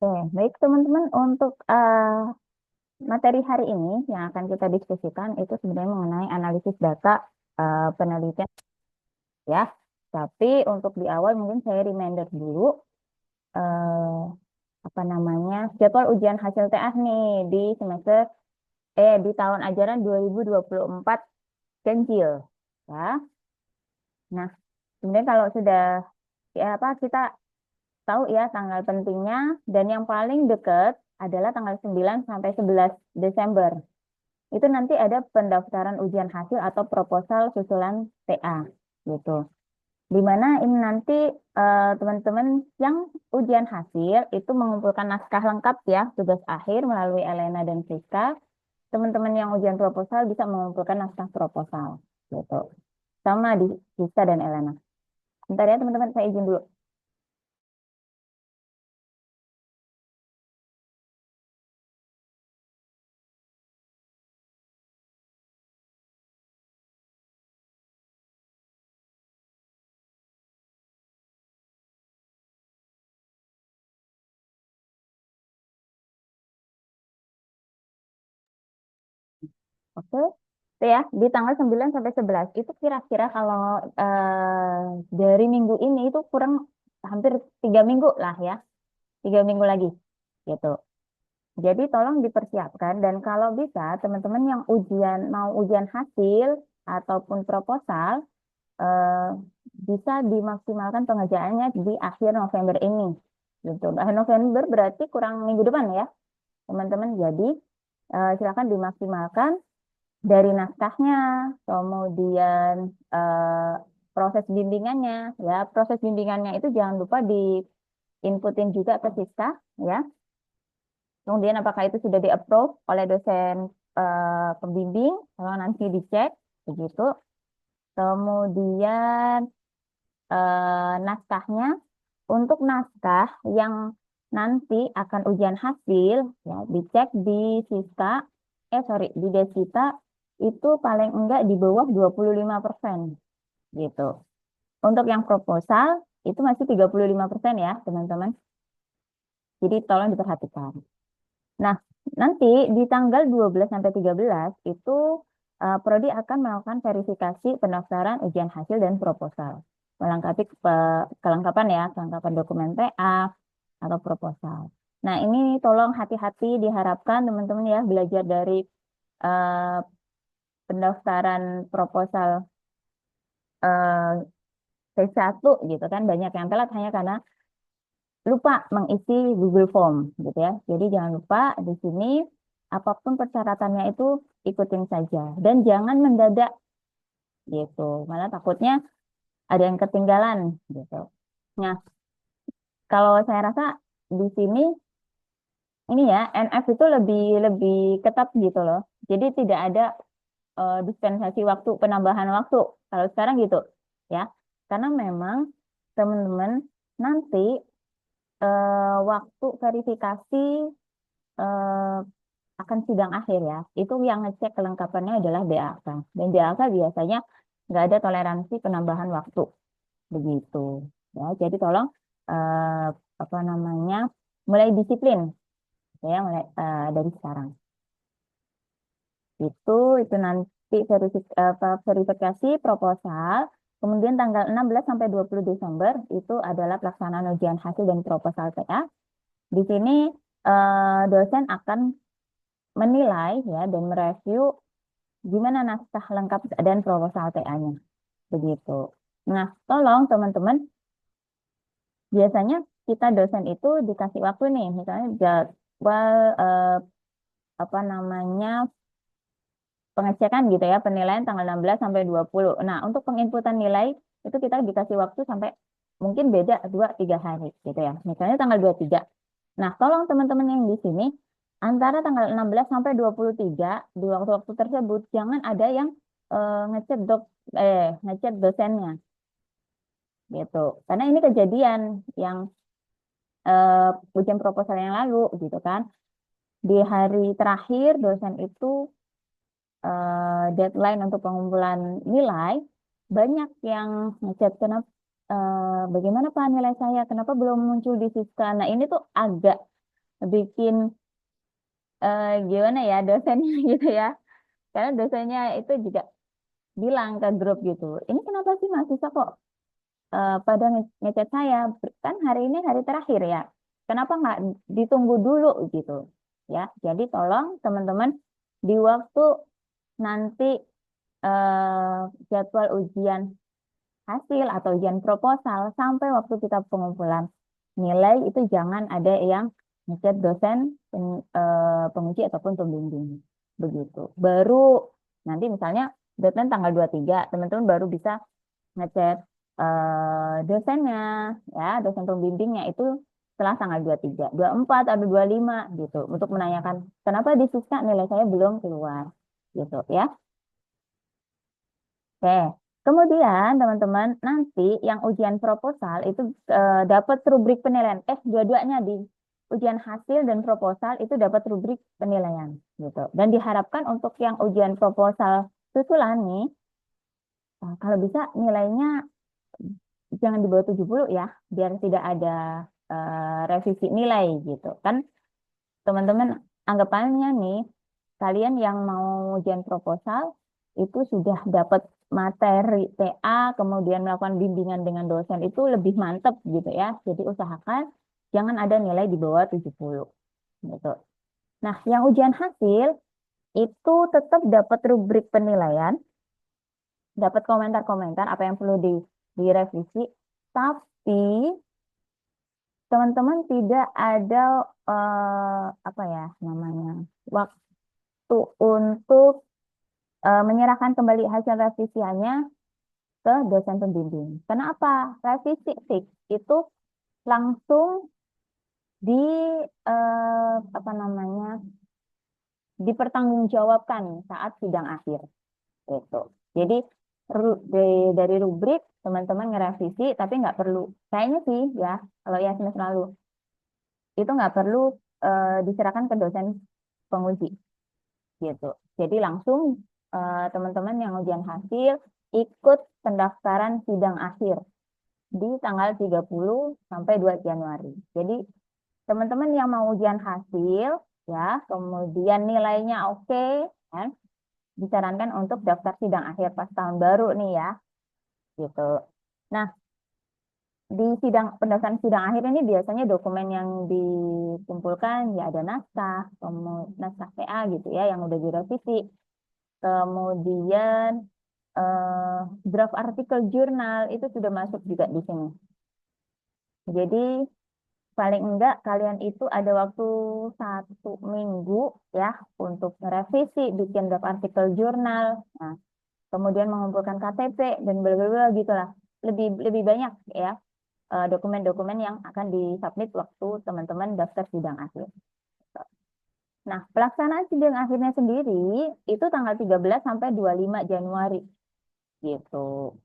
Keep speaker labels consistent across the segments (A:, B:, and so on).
A: Baik teman-teman, untuk materi hari ini yang akan kita diskusikan itu sebenarnya mengenai analisis data penelitian ya. Tapi untuk di awal mungkin saya reminder dulu eh, apa namanya jadwal ujian hasil TA nih di semester di tahun ajaran 2024 ganjil ya. Nah, sebenarnya kalau sudah ya apa kita tahu ya tanggal pentingnya dan yang paling dekat adalah tanggal 9 sampai 11 Desember. Itu nanti ada pendaftaran ujian hasil atau proposal susulan TA gitu. Di mana ini nanti teman-teman yang ujian hasil itu mengumpulkan naskah lengkap ya, tugas akhir melalui Elena dan Friska. Teman-teman yang ujian proposal bisa mengumpulkan naskah proposal gitu. Sama di Friska dan Elena. Bentar ya teman-teman, saya izin dulu. Oke. Itu ya, di tanggal 9 sampai 11 itu kira-kira kalau dari minggu ini itu kurang hampir 3 minggu lah ya. 3 minggu lagi gitu. Jadi tolong dipersiapkan dan kalau bisa teman-teman yang mau ujian hasil ataupun proposal eh, bisa dimaksimalkan pengerjaannya di akhir November ini. Gitu. Akhir November berarti kurang minggu depan ya teman-teman. Jadi silakan dimaksimalkan dari naskahnya, kemudian eh, proses bimbingannya ya. Proses bimbingannya itu jangan lupa diinputin juga ke Siska ya. Kemudian apakah itu sudah di-approve oleh dosen pembimbing, kalau nanti dicek, begitu. Kemudian naskahnya, untuk naskah yang nanti akan ujian hasil, ya dicek di Siska, di Desita, itu paling enggak di bawah 25% gitu. Untuk yang proposal, itu masih 35% ya, teman-teman. Jadi tolong diperhatikan. Nah, nanti di tanggal 12 sampai 13 itu Prodi akan melakukan verifikasi pendaftaran ujian hasil dan proposal. Melengkapi kelengkapan ya, kelengkapan dokumen TA atau proposal. Nah, ini tolong hati-hati diharapkan teman-teman ya belajar dari eh, pendaftaran proposal C1 gitu kan banyak yang telat hanya karena lupa mengisi Google Form gitu ya. Jadi jangan lupa di sini apapun persyaratannya itu ikutin saja dan jangan mendadak gitu. Malah takutnya ada yang ketinggalan gitu. Nah, kalau saya rasa di sini ini ya NF itu lebih lebih ketat gitu loh. Jadi tidak ada dispensasi waktu, penambahan waktu. Kalau sekarang gitu ya. Karena memang teman-teman nanti waktu verifikasi eh, akan sidang akhir ya, itu yang ngecek kelengkapannya adalah DAK. Dan DAK biasanya nggak ada toleransi penambahan waktu, begitu. Ya, jadi tolong eh, apa namanya mulai disiplin ya, mulai dari sekarang. Itu nanti verifikasi proposal. Kemudian tanggal 16 sampai 20 Desember itu adalah pelaksanaan ujian hasil dan proposal TA. Di sini dosen akan menilai ya dan mereview gimana naskah lengkap dan proposal TA-nya. Begitu. Nah, tolong teman-teman, biasanya kita dosen itu dikasih waktu nih, misalnya jadwal apa namanya pengecekan gitu ya, penilaian tanggal 16 sampai 20. Nah, untuk penginputan nilai itu kita dikasih waktu sampai mungkin beda 2-3 hari gitu ya. Misalnya tanggal 23. Nah, tolong teman-teman yang di sini antara tanggal 16 sampai 23 di waktu-waktu tersebut jangan ada yang ngechat ngechat dosennya gitu. Karena ini kejadian yang ujian proposal yang lalu gitu kan. Di hari terakhir dosen itu deadline untuk pengumpulan nilai banyak yang ngechat bagaimana Pak nilai saya, kenapa belum muncul di Siska. Nah, ini tuh agak bikin gimana ya dosennya gitu ya. Karena dosennya itu juga bilang ke grup gitu, ini kenapa sih mahasiswa kok pada ngechat saya, kan hari ini hari terakhir ya, kenapa nggak ditunggu dulu gitu ya. Jadi tolong teman-teman di waktu nanti jadwal ujian hasil atau ujian proposal sampai waktu kita pengumpulan nilai itu jangan ada yang ngechat dosen penguji ataupun pembimbing begitu. Baru nanti misalnya deadline tanggal 23, teman-teman baru bisa ngechat dosennya ya, dosen pembimbingnya itu setelah tanggal 23, 24 atau 25 gitu untuk menanyakan kenapa di sisa nilai saya belum keluar gitu ya. Oke, kemudian teman-teman nanti yang ujian proposal itu dapat rubrik penilaian. Dua-duanya di ujian hasil dan proposal itu dapat rubrik penilaian gitu. Dan diharapkan untuk yang ujian proposal susulan nih, kalau bisa nilainya jangan di bawah 70 ya, biar tidak ada revisi nilai gitu. Kan teman-teman anggapannya nih, kalian yang mau ujian proposal itu sudah dapat materi TA, kemudian melakukan bimbingan dengan dosen itu lebih mantep gitu ya. Jadi usahakan jangan ada nilai di bawah 70 gitu. Nah, yang ujian hasil itu tetap dapat rubrik penilaian, dapat komentar-komentar apa yang perlu direvisi, tapi teman-teman tidak ada apa ya namanya waktu untuk menyerahkan kembali hasil revisiannya ke dosen pembimbing. Kenapa? Revisi fix itu langsung di apa namanya dipertanggungjawabkan saat sidang akhir gitu. Jadi dari rubrik teman-teman ngerevisi tapi nggak perlu, kayaknya sih ya kalau ya semester lalu itu nggak perlu diserahkan ke dosen penguji gitu. Jadi langsung teman-teman yang ujian hasil ikut pendaftaran sidang akhir di tanggal 30 sampai 2 Januari. Jadi teman-teman yang mau ujian hasil ya, kemudian nilainya oke, kan, disarankan untuk daftar sidang akhir pas tahun baru nih ya, gitu. Nah, di pendaftaran sidang akhir ini biasanya dokumen yang dikumpulkan ya ada naskah, kemudian naskah TA gitu ya yang udah direvisi, kemudian draft artikel jurnal itu sudah masuk juga di sini. Jadi paling enggak kalian itu ada waktu 1 minggu ya untuk merevisi, bikin draft artikel jurnal, nah, kemudian mengumpulkan KTP dan bla bla bla gitulah. Lebih lebih banyak ya dokumen-dokumen yang akan disubmit waktu teman-teman daftar sidang akhir. Nah, pelaksanaan sidang akhirnya sendiri itu tanggal 13 sampai 25 Januari gitu.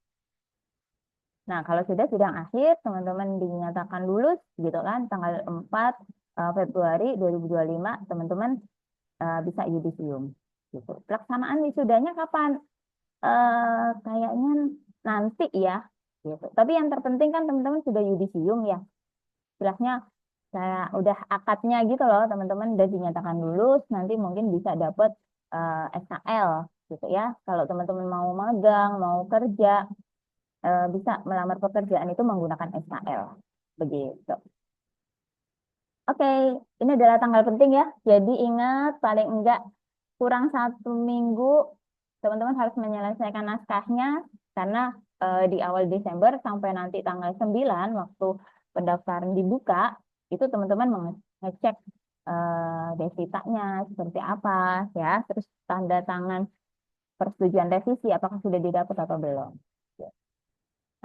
A: Nah, kalau sudah sidang akhir, teman-teman dinyatakan lulus gitu kan, tanggal 4 Februari 2025, teman-teman bisa yudisium gitu. Pelaksanaan wisudanya kapan? Kayaknya nanti ya gitu. Tapi yang terpenting kan teman-teman sudah yudisium ya. Istilahnya saya udah akadnya gitu loh, teman-teman udah dinyatakan lulus, nanti mungkin bisa dapat SKL gitu ya. Kalau teman-teman mau magang, mau kerja, bisa melamar pekerjaan itu menggunakan SKL. Begitu. Oke, ini adalah tanggal penting ya. Jadi ingat paling enggak kurang 1 minggu teman-teman harus menyelesaikan naskahnya karena di awal Desember sampai nanti tanggal 9 waktu pendaftaran dibuka itu teman-teman mengecek desitanya seperti apa ya, terus tanda tangan persetujuan revisi apakah sudah didapat atau belum.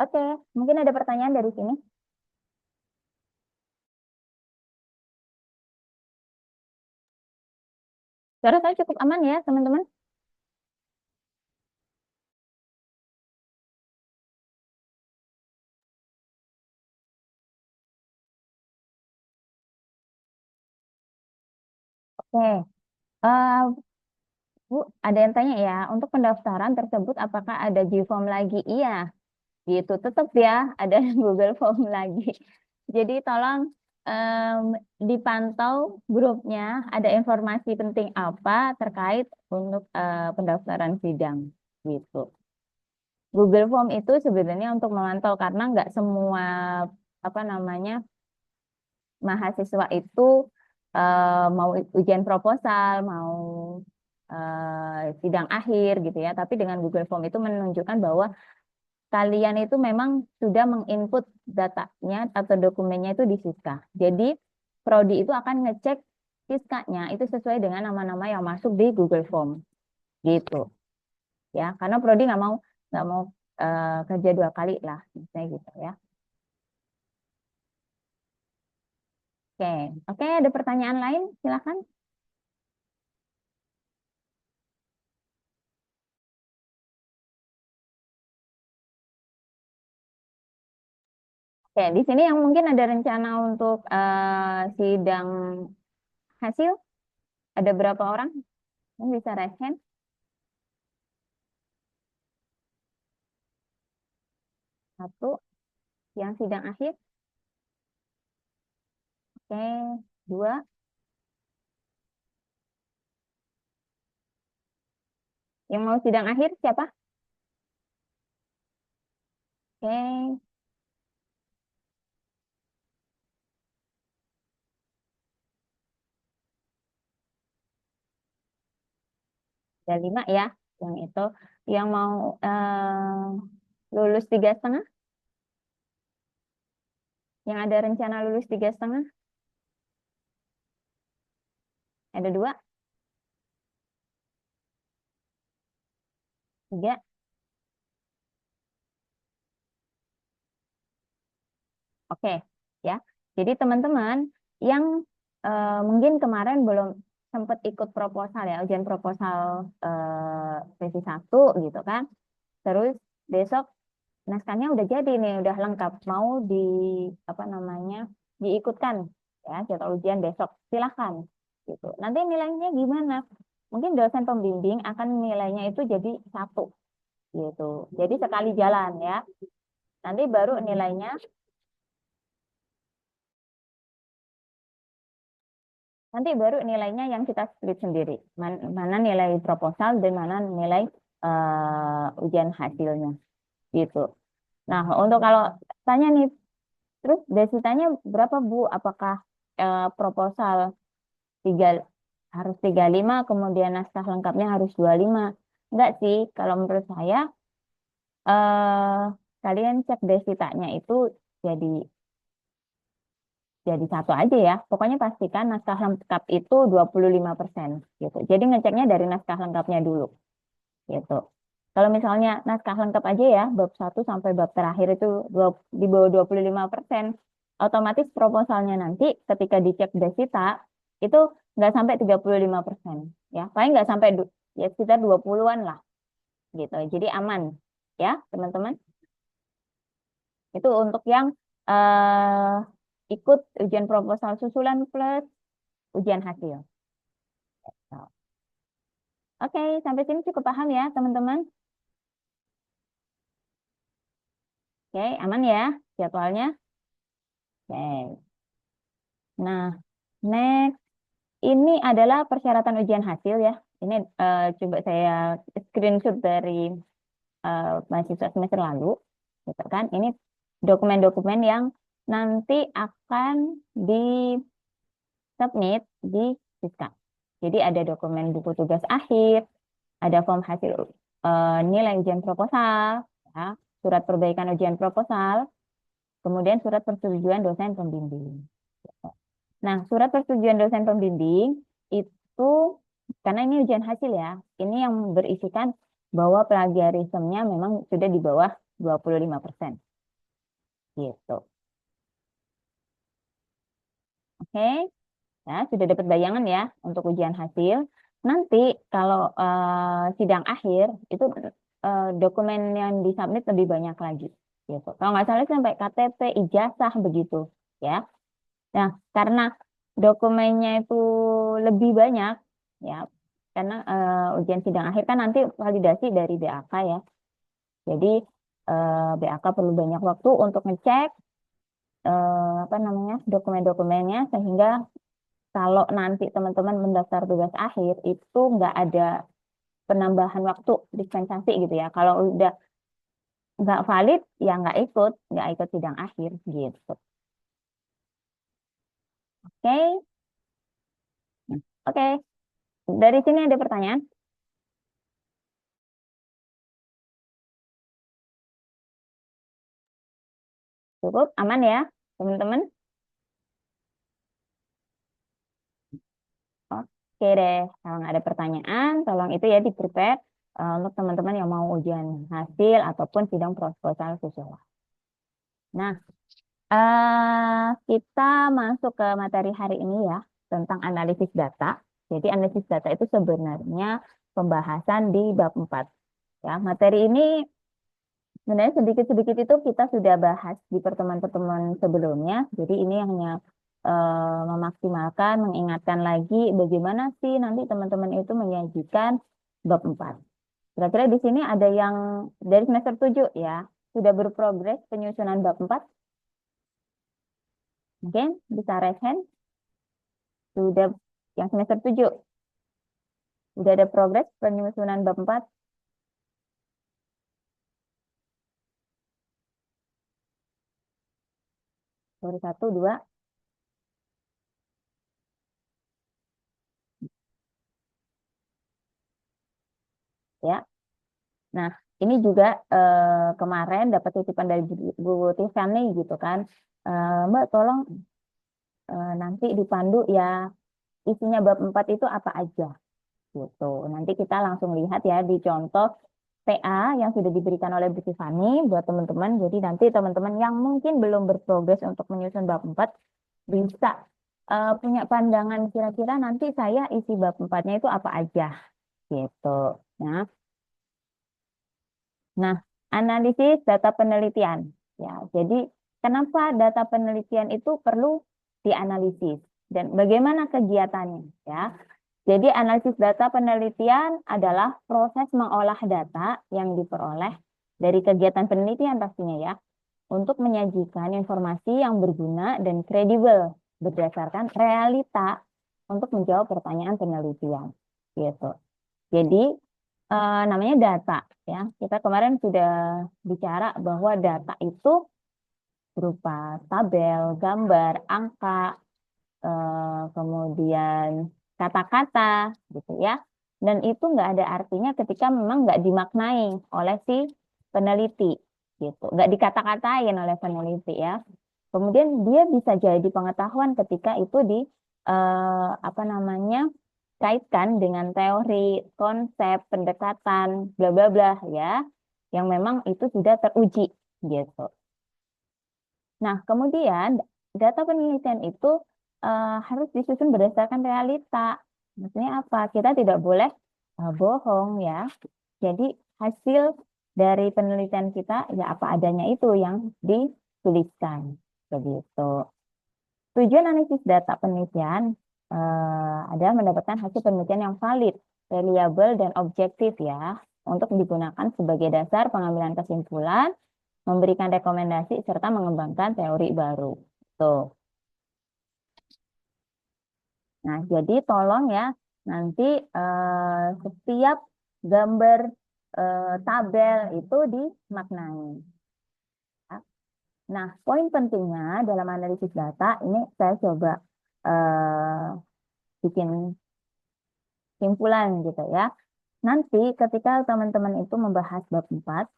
A: Oke, mungkin ada pertanyaan dari sini. Suara saya cukup aman ya, teman-teman. Oke, Bu, ada yang tanya ya, untuk pendaftaran tersebut apakah ada G-Form lagi? Iya, gitu. Tetap ya, ada Google Form lagi. Jadi tolong em, dipantau grupnya, ada informasi penting apa terkait untuk pendaftaran sidang gitu. Google Form itu sebenarnya untuk memantau karena nggak semua apa namanya mahasiswa itu mau ujian proposal, mau sidang akhir gitu ya. Tapi dengan Google Form itu menunjukkan bahwa kalian itu memang sudah menginput datanya atau dokumennya itu di Siska. Jadi Prodi itu akan ngecek Siskanya itu sesuai dengan nama-nama yang masuk di Google Form gitu ya. Karena Prodi nggak mau kerja dua kali lah, misalnya gitu ya. Oke, oke, ada pertanyaan lain? Silakan. Oke, di sini yang mungkin ada rencana untuk sidang hasil, ada berapa orang? Yang bisa raise hand? Satu, yang sidang akhir. Oke, dua, yang mau sidang akhir siapa? Oke, ada lima ya. Yang itu, yang mau lulus 3,5, yang ada rencana lulus 3,5, ada dua, tiga. Oke, ya. Jadi teman-teman yang mungkin kemarin belum sempat ikut proposal ya, ujian proposal sesi satu gitu kan. Terus besok naskahnya udah jadi nih, udah lengkap. Mau di apa namanya diikutkan ya jadwal ujian besok. Silahkan gitu. Nanti nilainya gimana? Mungkin dosen pembimbing akan nilainya itu jadi satu gitu. Jadi sekali jalan ya. Nanti baru nilainya yang kita split sendiri. Mana nilai proposal dan mana nilai ujian hasilnya gitu. Nah, untuk kalau tanya nih, terus desitanya berapa Bu? Apakah proposal tiga harus 35, kemudian naskah lengkapnya harus 25? Enggak sih, kalau menurut saya eh kalian cek desitanya itu jadi satu aja ya. Pokoknya pastikan naskah lengkap itu 25% gitu. Jadi ngeceknya dari naskah lengkapnya dulu gitu. Kalau misalnya naskah lengkap aja ya, bab satu sampai bab terakhir itu di bawah 25%, otomatis proposalnya nanti ketika dicek desita itu nggak sampai 35%. Ya. Paling nggak sampai ya sekitar 20-an lah gitu. Jadi aman ya, teman-teman. Itu untuk yang eh ikut ujian proposal susulan plus ujian hasil. So, oke, sampai sini cukup paham ya, teman-teman. Oke, aman ya jadwalnya. Oke. Nah, next ini adalah persyaratan ujian hasil ya. Ini coba saya screenshot dari mahasiswa semester lalu, gitu kan. Ini dokumen-dokumen yang nanti akan di submit di Siska. Jadi ada dokumen buku tugas akhir, ada form hasil nilai ujian proposal, ya, surat perbaikan ujian proposal, kemudian surat persetujuan dosen pembimbing. Nah, surat persetujuan dosen pembimbing itu karena ini ujian hasil ya, ini yang berisikan bahwa plagiarismenya memang sudah di bawah 25%. Gitu. Oke, ya, sudah dapat bayangan ya untuk ujian hasil. Nanti kalau sidang akhir itu dokumen yang disubmit lebih banyak lagi. Gitu. Kalau nggak salah sampai KTP, ijazah begitu, ya. Nah, karena dokumennya itu lebih banyak, ya, karena ujian sidang akhir kan nanti validasi dari BAK ya. Jadi BAK perlu banyak waktu untuk ngecek apa namanya dokumen-dokumennya sehingga kalau nanti teman-teman mendaftar tugas akhir itu nggak ada penambahan waktu dispensasi gitu ya. Kalau udah nggak valid ya nggak ikut sidang akhir gitu. Oke, oke. Dari sini ada pertanyaan? Cukup aman ya, teman-teman? Oke deh, kalau nggak ada pertanyaan, tolong itu ya di-prepare untuk teman-teman yang mau ujian hasil ataupun sidang proposal siswa. Nah, kita masuk ke materi hari ini ya, tentang analisis data. Jadi analisis data itu sebenarnya pembahasan di bab 4. Ya, materi ini sebenarnya sedikit-sedikit itu kita sudah bahas di pertemuan-pertemuan sebelumnya. Jadi ini hanya memaksimalkan, mengingatkan lagi bagaimana sih nanti teman-teman itu menyajikan bab 4. Kira-kira di sini ada yang dari semester 7 ya, sudah berprogres penyusunan bab 4? Mungkin bisa raise hand. Sudah yang semester 7 sudah ada progres penyusunan bab 4? Baru 1, 2 ya. Nah, ini juga kemarin dapat titipan dari Bu Tiffany gitu kan. Mbak tolong nanti dipandu ya isinya bab 4 itu apa aja gitu. Nanti kita langsung lihat ya di contoh PA yang sudah diberikan oleh Bu Tiffany buat teman-teman. Jadi nanti teman-teman yang mungkin belum berprogres untuk menyusun bab 4 bisa punya pandangan kira-kira nanti saya isi bab 4-nya itu apa aja gitu. Nah, nah, analisis data penelitian. Ya, jadi kenapa data penelitian itu perlu dianalisis dan bagaimana kegiatannya ya. Jadi analisis data penelitian adalah proses mengolah data yang diperoleh dari kegiatan penelitian pastinya ya, untuk menyajikan informasi yang berguna dan kredibel berdasarkan realita untuk menjawab pertanyaan penelitian gitu. Jadi namanya data ya. Kita kemarin sudah bicara bahwa data itu berupa tabel, gambar, angka, kemudian kata-kata gitu ya. Dan itu nggak ada artinya ketika memang nggak dimaknai oleh si peneliti gitu. Nggak dikata-katain oleh peneliti ya. Kemudian dia bisa jadi pengetahuan ketika itu di apa namanya kaitkan dengan teori, konsep, pendekatan, bla bla bla ya, yang memang itu sudah teruji gitu. Nah, kemudian data penelitian itu harus disusun berdasarkan realita. Maksudnya apa? Kita tidak boleh bohong ya. Jadi hasil dari penelitian kita ya apa adanya itu yang dituliskan. Begitu. Tujuan analisis data penelitian adalah mendapatkan hasil penelitian yang valid, reliable, dan objektif ya, untuk digunakan sebagai dasar pengambilan kesimpulan, memberikan rekomendasi, serta mengembangkan teori baru. Tuh. Nah, jadi tolong ya, nanti setiap gambar tabel itu dimaknai. Nah, poin pentingnya dalam analisis data ini saya coba eh, bikin simpulan gitu ya. Nanti ketika teman-teman itu membahas bab 4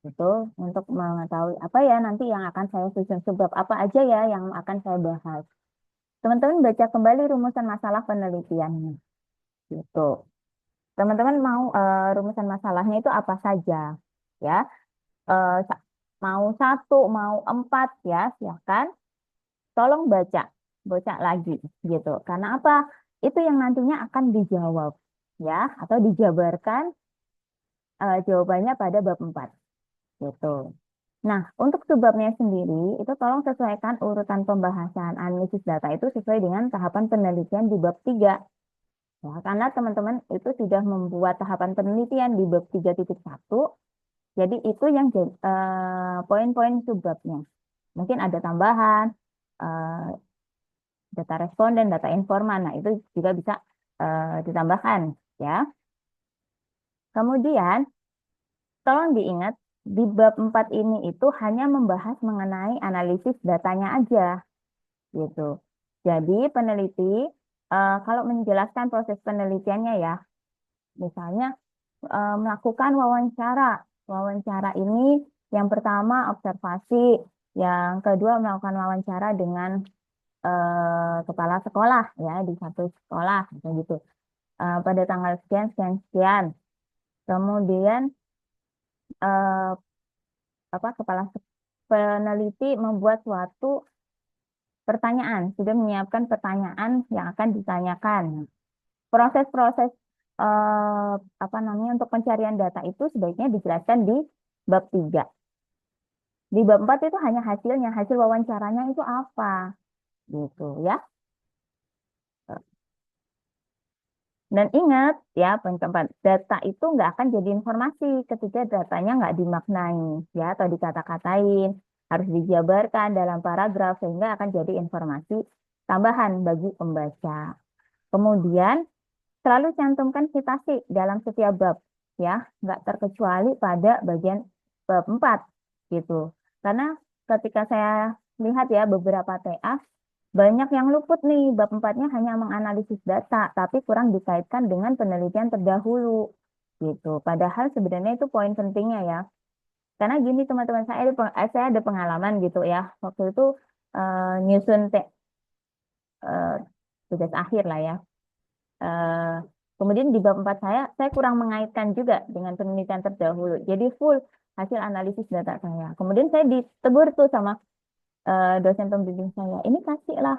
A: itu untuk mengetahui apa ya nanti yang akan saya susun sebab apa aja ya yang akan saya bahas. Teman-teman baca kembali rumusan masalah penelitiannya gitu. Teman-teman mau rumusan masalahnya itu apa saja ya. Eh, mau 1, mau 4 ya, silahkan. Tolong baca lagi gitu. Karena apa? Itu yang nantinya akan dijawab ya atau dijabarkan jawabannya pada bab 4 gitu. Nah, untuk subbabnya sendiri itu tolong sesuaikan urutan pembahasan analisis data itu sesuai dengan tahapan penelitian di bab 3. Ya, karena teman-teman itu sudah membuat tahapan penelitian di bab 3.1. Jadi itu yang poin-poin subbabnya. Mungkin ada tambahan data responden, data informan. Nah, itu juga bisa ditambahkan ya. Kemudian tolong diingat di bab 4 ini itu hanya membahas mengenai analisis datanya aja gitu. Jadi peneliti kalau menjelaskan proses penelitiannya ya, misalnya melakukan wawancara. Wawancara ini yang pertama observasi, yang kedua melakukan wawancara dengan kepala sekolah ya di satu sekolah kayak gitu. Pada tanggal sekian sekian sekian. Kemudian eh, peneliti membuat suatu pertanyaan, sudah menyiapkan pertanyaan yang akan ditanyakan. Proses-proses untuk pencarian data itu sebaiknya dijelaskan di bab 3. Di bab 4 itu hanya hasilnya, hasil wawancaranya itu apa gitu ya. Dan ingat ya, pendapat data itu nggak akan jadi informasi ketika datanya nggak dimaknai ya atau dikata-katain, harus dijabarkan dalam paragraf sehingga akan jadi informasi tambahan bagi pembaca. Kemudian selalu cantumkan citasi dalam setiap bab ya, nggak terkecuali pada bagian bab 4 gitu. Karena ketika saya lihat ya beberapa TA banyak yang luput nih, bab 4-nya hanya menganalisis data, tapi kurang dikaitkan dengan penelitian terdahulu gitu. Padahal sebenarnya itu poin pentingnya ya. Karena gini teman-teman, saya ada pengalaman gitu ya. Waktu itu nyusun eh, tugas akhir lah ya. Eh, Kemudian di bab 4 saya kurang mengaitkan juga dengan penelitian terdahulu. Jadi full hasil analisis data saya. Kemudian saya ditegur tuh sama dosen pembimbing saya. Ini kasihlah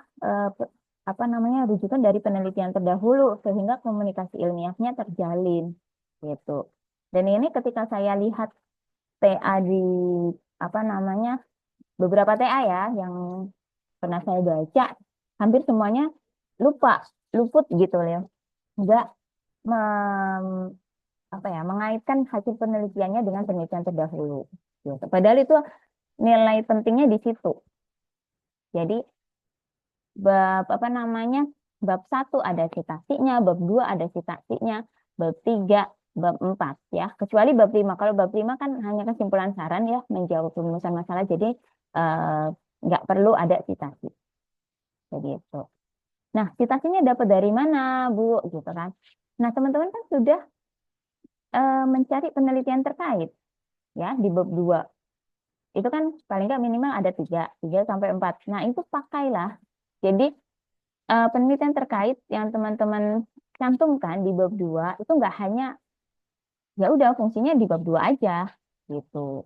A: rujukan dari penelitian terdahulu sehingga komunikasi ilmiahnya terjalin gitu. Dan ini ketika saya lihat TA di apa namanya beberapa TA ya yang pernah saya baca, hampir semuanya luput gitu ya, nggak mem- mengaitkan hasil penelitiannya dengan penelitian terdahulu. Gitu. Padahal itu nilai pentingnya di situ. Jadi bab 1 ada citasinya, bab 2 ada citasinya, bab 3, bab 4 ya. Kecuali bab 5. Kalau bab 5 kan hanya kesimpulan saran ya, menjawab rumusan masalah. Jadi eh, nggak perlu ada citasi. Begitu. Nah, citasinya dapat dari mana, Bu? Gitu kan. Nah, teman-teman kan sudah mencari penelitian terkait ya di bab 2. Itu kan paling nggak minimal ada 3 sampai 4. Nah, itu pakailah. Jadi penelitian terkait yang teman-teman cantumkan di bab 2 itu nggak hanya ya udah fungsinya di bab 2 aja gitu.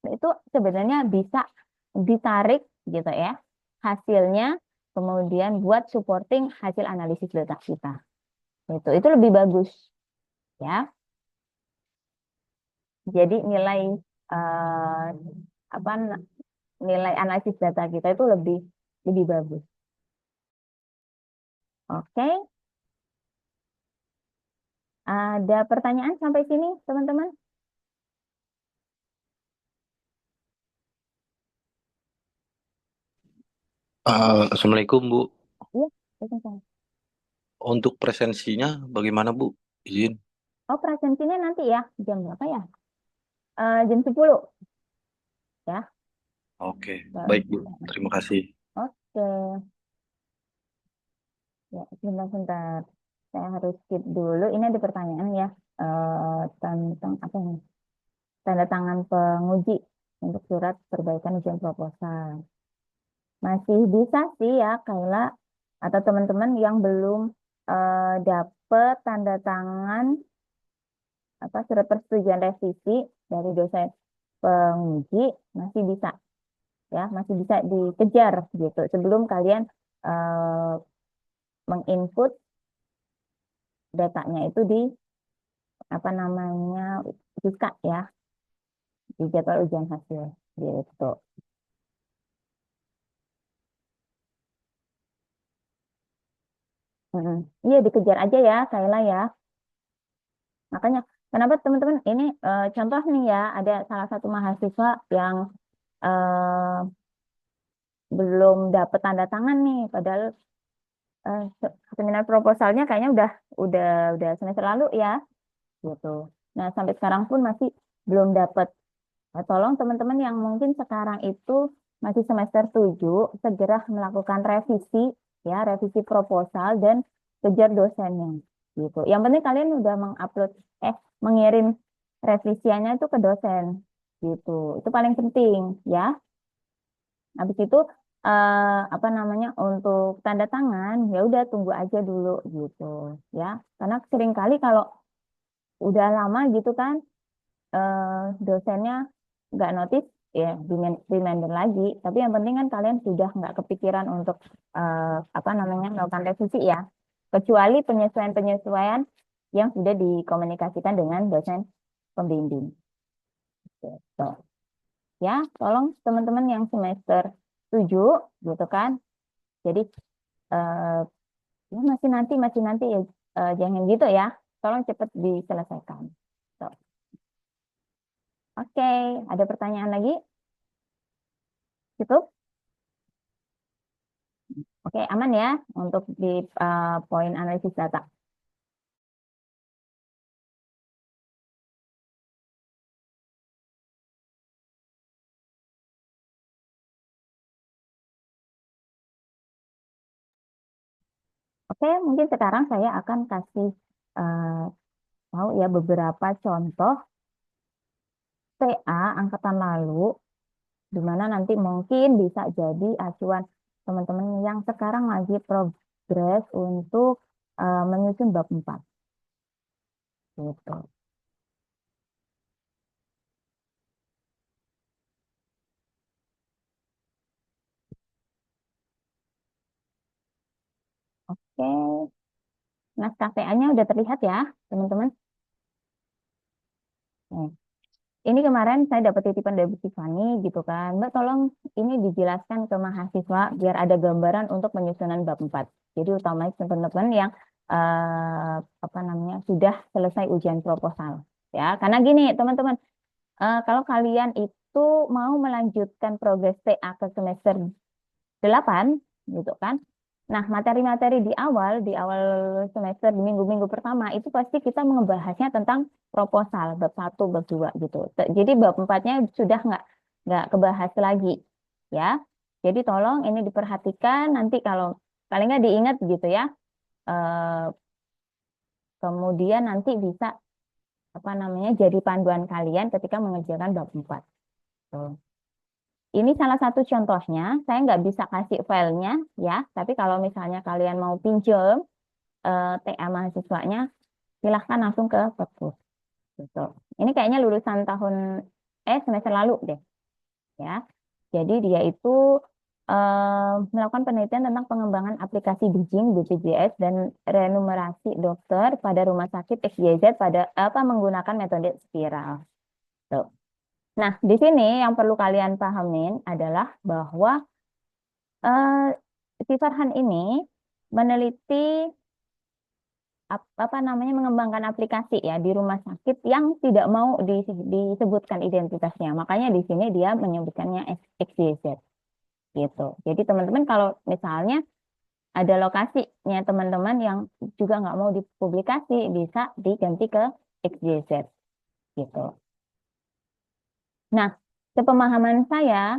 A: Nah, itu sebenarnya bisa ditarik gitu ya hasilnya kemudian buat supporting hasil analisis data kita. Itu lebih bagus ya. Jadi eh, apa nilai analisis data kita itu lebih lebih bagus. Oke, ada pertanyaan sampai sini teman-teman?
B: Assalamualaikum Bu.
A: Iya, Waalaikumsalam.
B: Untuk presensinya bagaimana Bu? Izin.
A: Oh, presensinya nanti ya, jam berapa ya? Jam 10 ya.
B: Oke,
A: Baru.
B: baik Bu. Terima kasih.
A: Oke, ya, sebentar-sebentar. Saya harus skip dulu. Ini ada pertanyaan ya, tentang apa nih? Tanda tangan penguji untuk surat perbaikan ujian proposal. Masih bisa sih ya, Kayla, atau teman-teman yang belum dapet tanda tangan surat persetujuan revisi dari dosen penguji masih bisa ya masih bisa dikejar gitu sebelum kalian eh, menginput datanya itu di Siska ya di jadwal ujian hasil gitu. Mm-mm. Iya dikejar aja ya Kayla ya. Makanya kenapa teman-teman ini contoh nih ya ada salah satu mahasiswa yang eh, belum dapat tanda tangan nih, padahal seminar proposalnya kayaknya udah semester lalu ya, gitu. Nah, sampai sekarang pun masih belum dapat. Nah, tolong teman-teman yang mungkin sekarang itu masih semester 7 segera melakukan revisi, ya, revisi proposal dan kejar dosennya, gitu. Yang penting kalian udah mengirim revisiannya itu ke dosen, gitu. Itu paling penting, ya. Habis itu apa namanya, untuk tanda tangan ya udah tunggu aja dulu, gitu, ya. Karena seringkali kalau udah lama gitu kan, eh, dosennya nggak notice, ya reminder lagi. Tapi yang penting kan kalian sudah nggak kepikiran untuk eh, apa namanya, melakukan revisi ya, kecuali penyesuaian-penyesuaian yang sudah dikomunikasikan dengan dosen pembimbing, gitu. Ya, tolong teman-teman yang semester 7 gitu kan. Jadi eh, ya masih nanti ya, jangan gitu ya. Tolong cepat diselesaikan. Tuh. Oke, ada pertanyaan lagi? Cukup? Oke, aman ya untuk di poin analisis data. Oke, mungkin sekarang saya akan kasih eh, tahu ya beberapa contoh TA angkatan lalu, di mana nanti mungkin bisa jadi acuan teman-teman yang sekarang lagi progres untuk menyusun bab 4. Gitu. Oke, naskah TA-nya udah terlihat ya, teman-teman. Nih, ini kemarin saya dapat titipan dari Bu Tiffany gitu kan. Mbak, tolong ini dijelaskan ke mahasiswa biar ada gambaran untuk penyusunan bab 4. Jadi utamanya teman-teman yang apa namanya, sudah selesai ujian proposal. Ya, karena gini, teman-teman, kalau kalian itu mau melanjutkan progres TA ke semester 8 gitu kan. Nah, materi-materi di awal semester, di minggu-minggu pertama itu pasti kita membahasnya tentang proposal bab 1, bab 2 gitu. Jadi bab 4-nya sudah nggak kebahas lagi, ya. Jadi tolong ini diperhatikan, nanti kalau paling nggak diingat gitu ya. Eh, Kemudian nanti bisa apa namanya, jadi panduan kalian ketika mengerjakan bab 4. Tuh. Ini salah satu contohnya, saya nggak bisa kasih filenya ya, tapi kalau misalnya kalian mau pinjam TA mahasiswanya, silahkan langsung ke perpus. Gitu. Ini kayaknya lulusan semester lalu deh, ya. Jadi dia itu melakukan penelitian tentang pengembangan aplikasi bridging BPJS dan remunerasi dokter pada rumah sakit XYZ pada apa menggunakan metode spiral. Tuh. Nah, di sini yang perlu kalian pahamin adalah bahwa si Farhan ini meneliti apa namanya, mengembangkan aplikasi ya di rumah sakit yang tidak mau disebutkan identitasnya. Makanya di sini dia menyebutkannya XYZ gitu. Jadi teman-teman kalau misalnya ada lokasinya teman-teman yang juga nggak mau dipublikasi, bisa diganti ke XYZ gitu. Nah, sepemahaman saya,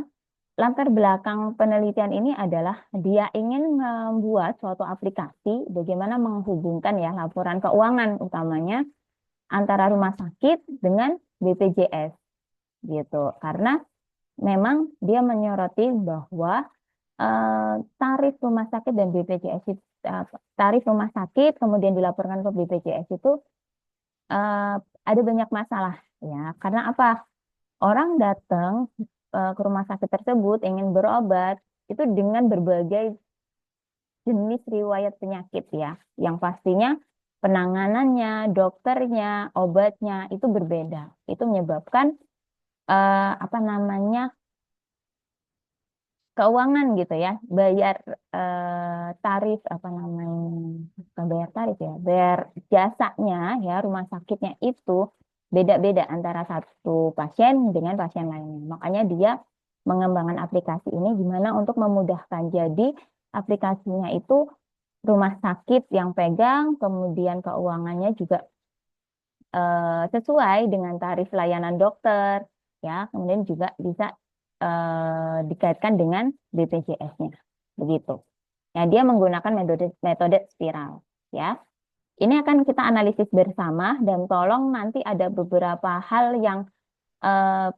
A: latar belakang penelitian ini adalah dia ingin membuat suatu aplikasi bagaimana menghubungkan ya laporan keuangan utamanya antara rumah sakit dengan BPJS gitu. Karena memang dia menyoroti bahwa tarif rumah sakit dan BPJS tarif rumah sakit kemudian dilaporkan ke BPJS itu eh, ada banyak masalah ya. Karena apa? Orang datang ke rumah sakit tersebut ingin berobat itu dengan berbagai jenis riwayat penyakit ya, yang pastinya penanganannya, dokternya, obatnya itu berbeda. Itu menyebabkan apa namanya, keuangan gitu ya, bayar tarif apa namanya, bukan bayar tarif ya, bayar jasanya ya rumah sakitnya itu beda-beda antara satu pasien dengan pasien lainnya. Makanya dia mengembangkan aplikasi ini gimana untuk memudahkan. Jadi aplikasinya itu rumah sakit yang pegang, kemudian keuangannya juga sesuai dengan tarif layanan dokter, ya. Kemudian juga bisa dikaitkan dengan BPJS-nya, begitu. Nah, dia menggunakan metode metode spiral, ya. Ini akan kita analisis bersama dan tolong nanti ada beberapa hal yang eh,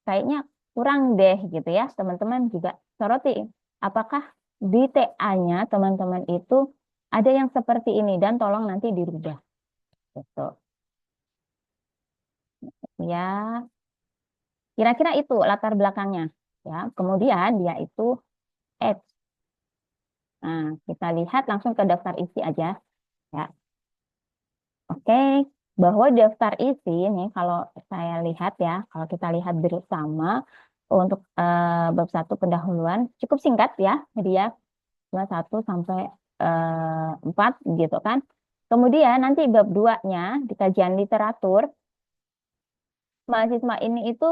A: kayaknya kurang deh gitu ya. Teman-teman juga soroti apakah di TA-nya teman-teman itu ada yang seperti ini dan tolong nanti dirubah gitu. Ya, kira-kira itu latar belakangnya ya. Kemudian dia itu add. Nah, kita lihat langsung ke daftar isi aja ya. Oke, bahwa daftar isi ini kalau saya lihat ya, kalau kita lihat bersama untuk bab 1 pendahuluan cukup singkat ya, dia cuma 1 sampai 4 gitu kan. Kemudian nanti bab 2-nya di kajian literatur, mahasiswa ini itu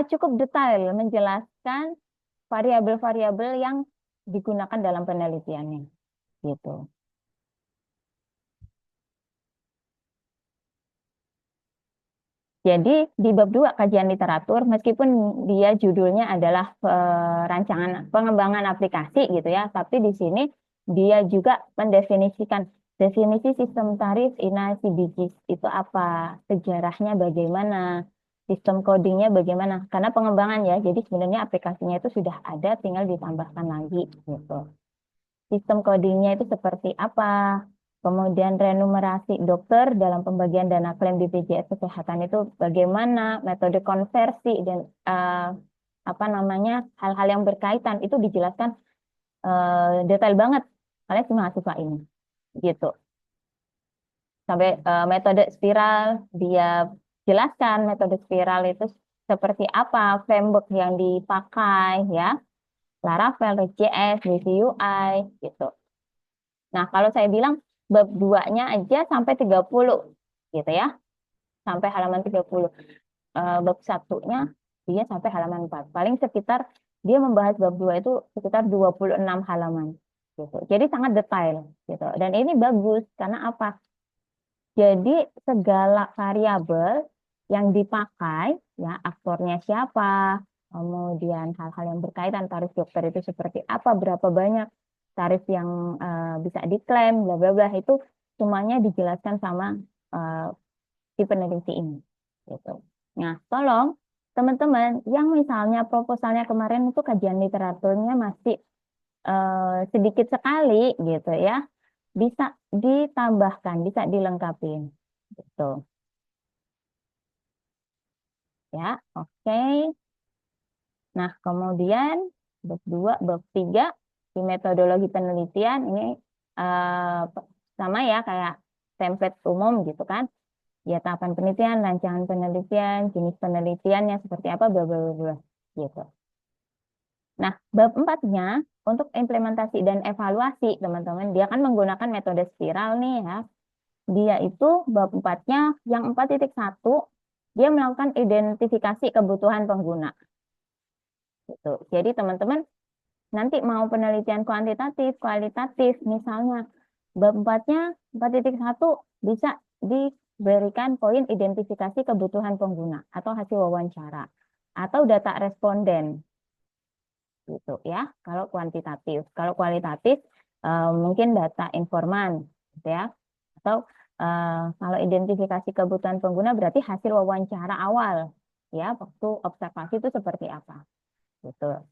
A: cukup detail menjelaskan variabel-variabel yang digunakan dalam penelitiannya gitu. Jadi di bab 2 kajian literatur, meskipun dia judulnya adalah rancangan pengembangan aplikasi gitu ya, tapi di sini dia juga mendefinisikan definisi sistem tarif INA CBGIS itu apa, sejarahnya bagaimana, sistem codingnya bagaimana, karena pengembangan ya, jadi sebenarnya aplikasinya itu sudah ada, tinggal ditambahkan lagi gitu. Sistem codingnya itu seperti apa, kemudian remunerasi dokter dalam pembagian dana klaim BPJS Kesehatan itu bagaimana, metode konversi dan apa namanya hal-hal yang berkaitan itu dijelaskan detail banget oleh si mahasiswa ini, gitu. Sampai metode spiral dia jelaskan metode spiral itu seperti apa, framework yang dipakai ya, Laravel, JS, UI gitu. Nah, kalau saya bilang bab 2-nya aja sampai 30 gitu ya. Sampai halaman 30. Bab satunya dia sampai halaman 4. Paling sekitar dia membahas bab 2 itu sekitar 26 halaman gitu. Jadi sangat detail gitu. Dan ini bagus karena apa? Jadi segala variabel yang dipakai ya aktornya siapa, kemudian hal-hal yang berkaitan tarif dokter itu seperti apa, berapa banyak tarif yang bisa diklaim, bla bla bla itu semuanya dijelaskan sama eh, si peneliti ini. Gitu. Nah, tolong teman-teman yang misalnya proposalnya kemarin itu kajian literaturnya masih sedikit sekali gitu ya, bisa ditambahkan, bisa dilengkapin. Gitu. Ya, oke. Nah, kemudian bab 2, bab 3 di metodologi penelitian ini eh, sama ya kayak template umum gitu kan. Ya, tahapan penelitian, rancangan penelitian, jenis penelitiannya seperti apa, bla bla bla bla, gitu. Nah, bab 4-nya untuk implementasi dan evaluasi, teman-teman, dia kan menggunakan metode spiral nih ya. Dia itu bab 4-nya yang 4.1 dia melakukan identifikasi kebutuhan pengguna. Gitu. Jadi teman-teman nanti mau penelitian kuantitatif, kualitatif, misalnya bab 4-nya 4.1 bisa diberikan poin identifikasi kebutuhan pengguna atau hasil wawancara atau data responden gitu ya. Kalau kuantitatif, kalau kualitatif mungkin data informan gitu ya. Atau kalau identifikasi kebutuhan pengguna berarti hasil wawancara awal ya waktu observasi itu seperti apa gitu.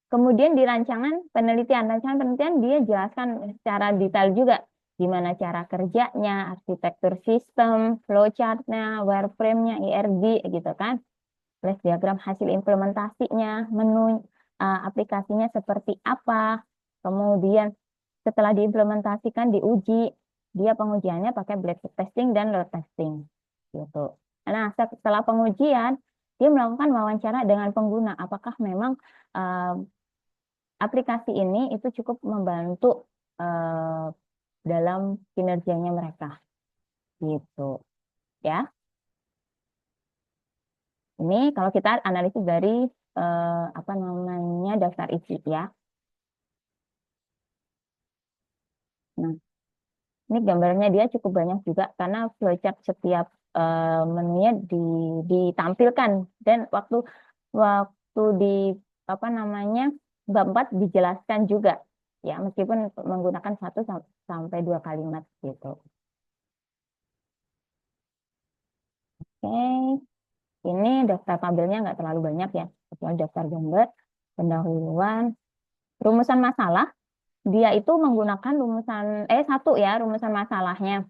A: Kemudian di rancangan penelitian dia jelaskan secara detail juga gimana cara kerjanya, arsitektur sistem, flowchart-nya, wireframe-nya, IRG gitu kan, flash diagram hasil implementasinya, menu aplikasinya seperti apa, kemudian setelah diimplementasikan diuji, dia pengujiannya pakai black box testing dan load testing gitu. Nah, setelah pengujian dia melakukan wawancara dengan pengguna, apakah memang uh, aplikasi ini itu cukup membantu eh, dalam kinerjanya mereka gitu ya. Ini kalau kita analisis dari apa namanya daftar isi ya. Nah, ini gambarnya dia cukup banyak juga karena flowchart setiap menunya ditampilkan dan waktu waktu di apa namanya bab 4 dijelaskan juga ya meskipun menggunakan satu sampai dua kalimat gitu. Oke, ini daftar tabelnya nggak terlalu banyak ya, kecuali daftar gambar, pendahuluan, rumusan masalah. Dia itu menggunakan satu ya rumusan masalahnya.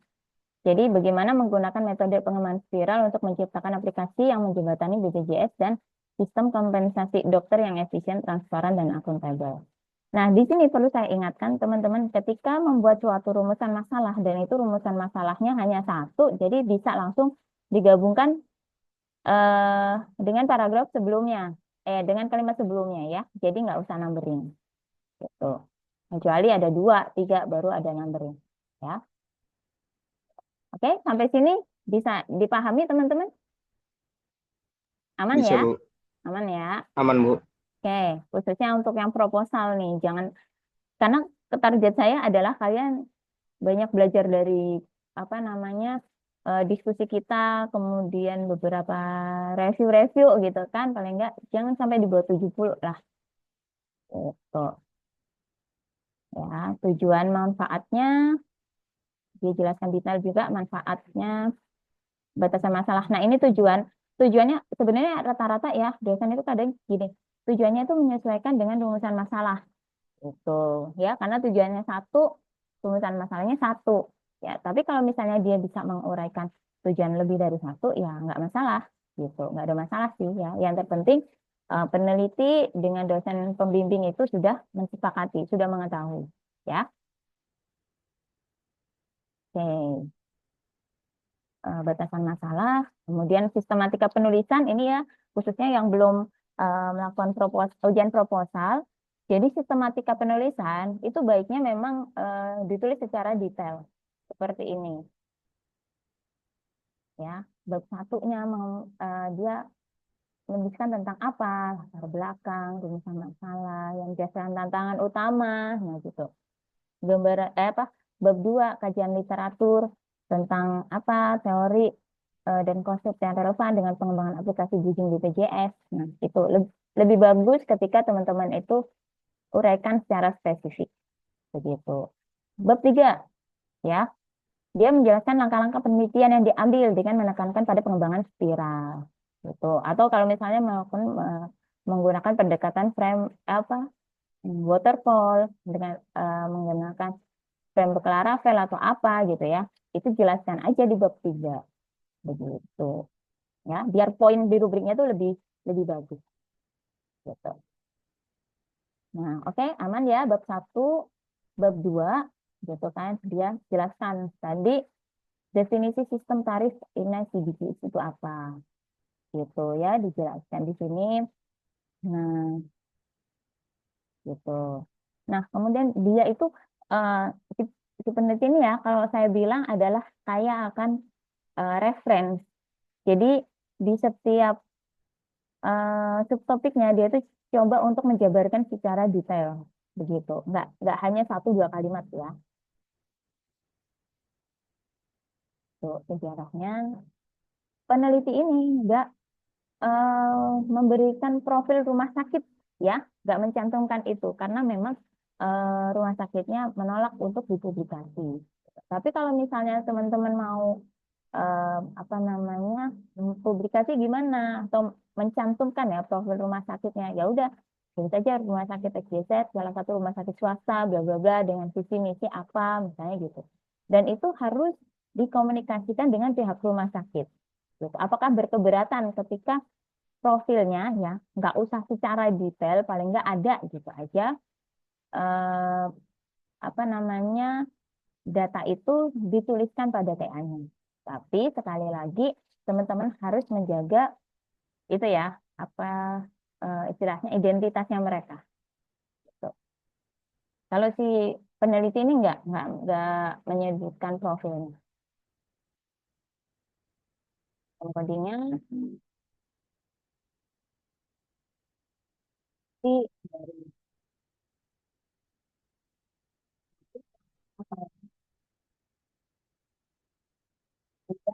A: Jadi bagaimana menggunakan metode pengembangan spiral untuk menciptakan aplikasi yang menjembatani BPJS dan sistem kompensasi dokter yang efisien, transparan, dan akuntabel. Nah, di sini perlu saya ingatkan teman-teman ketika membuat suatu rumusan masalah dan itu rumusan masalahnya hanya satu, jadi bisa langsung digabungkan dengan paragraf sebelumnya, dengan kalimat sebelumnya ya. Jadi nggak usah numbering gitu. Kecuali ada dua, tiga baru ada numbering ya. Oke, sampai sini bisa dipahami teman-teman? Aman
C: Bisa,
A: ya?
C: Bu.
A: Aman ya?
C: Aman, Bu.
A: Oke, khususnya untuk yang proposal nih, jangan karena target saya adalah kalian banyak belajar dari apa namanya diskusi kita, kemudian beberapa review-review gitu kan, paling enggak jangan sampai di bawah 70 lah. Gitu. Ya, tujuan manfaatnya dijelaskan detail juga manfaatnya, batasan masalah. Nah, ini tujuannya sebenarnya rata-rata ya, dosen itu kadang gini, tujuannya itu menyesuaikan dengan rumusan masalah. Itu ya, karena tujuannya satu, rumusan masalahnya satu. Ya, tapi kalau misalnya dia bisa menguraikan tujuan lebih dari satu, ya nggak masalah gitu, nggak ada masalah sih ya. Yang terpenting peneliti dengan dosen pembimbing itu sudah mensepakati, sudah mengetahui ya. Oke. Batasan masalah, kemudian sistematika penulisan ini ya khususnya yang belum melakukan ujian proposal. Jadi sistematika penulisan itu baiknya memang ditulis secara detail seperti ini ya. Bab satunya dia menuliskan tentang apa, latar belakang, rumusan masalah, yang dasar tantangan utama, nah gitu. Gambar bab 2 kajian literatur tentang apa teori dan konsep yang relevan dengan pengembangan aplikasi Jijing BPJS. Nah, itu lebih bagus ketika teman-teman itu uraikan secara spesifik begitu. Bab 3 ya, dia menjelaskan langkah-langkah penelitian yang diambil dengan menekankan pada pengembangan spiral. Gitu. Atau kalau misalnya melakukan menggunakan pendekatan frame waterfall dengan menggunakan framework Laravel atau apa gitu ya. Itu jelaskan aja di bab 3 begitu. Ya, biar poin di rubriknya itu lebih lebih bagus gitu. Nah, oke, aman ya bab 1, bab 2 gitu kan. Dia jelaskan tadi definisi sistem tarif inai CBGS itu apa. Gitu ya, dijelaskan di sini. Nah, gitu. Nah, kemudian dia itu eh, si, si peneliti ini ya, kalau saya bilang adalah kaya akan reference. Jadi di setiap subtopiknya dia tuh coba untuk menjabarkan secara detail begitu. Nggak hanya satu dua kalimat ya. Tuh sejarahnya. Peneliti ini nggak memberikan profil rumah sakit ya, nggak mencantumkan itu karena memang rumah sakitnya menolak untuk dipublikasi. Tapi kalau misalnya teman-teman mau apa namanya publikasi gimana atau mencantumkan ya profil rumah sakitnya, ya udah sebut saja rumah sakit XYZ, salah satu rumah sakit swasta, bla bla bla dengan visi misi apa misalnya gitu. Dan itu harus dikomunikasikan dengan pihak rumah sakit. Gitu. Apakah berkeberatan ketika profilnya ya nggak usah secara detail, paling nggak ada gitu aja eh, apa namanya data itu dituliskan pada TA-nya. Tapi sekali lagi teman-teman harus menjaga itu ya apa istilahnya identitasnya mereka. Gitu. Kalau si peneliti ini nggak menyebutkan profilnya. Codingnya Dari apa ya, kita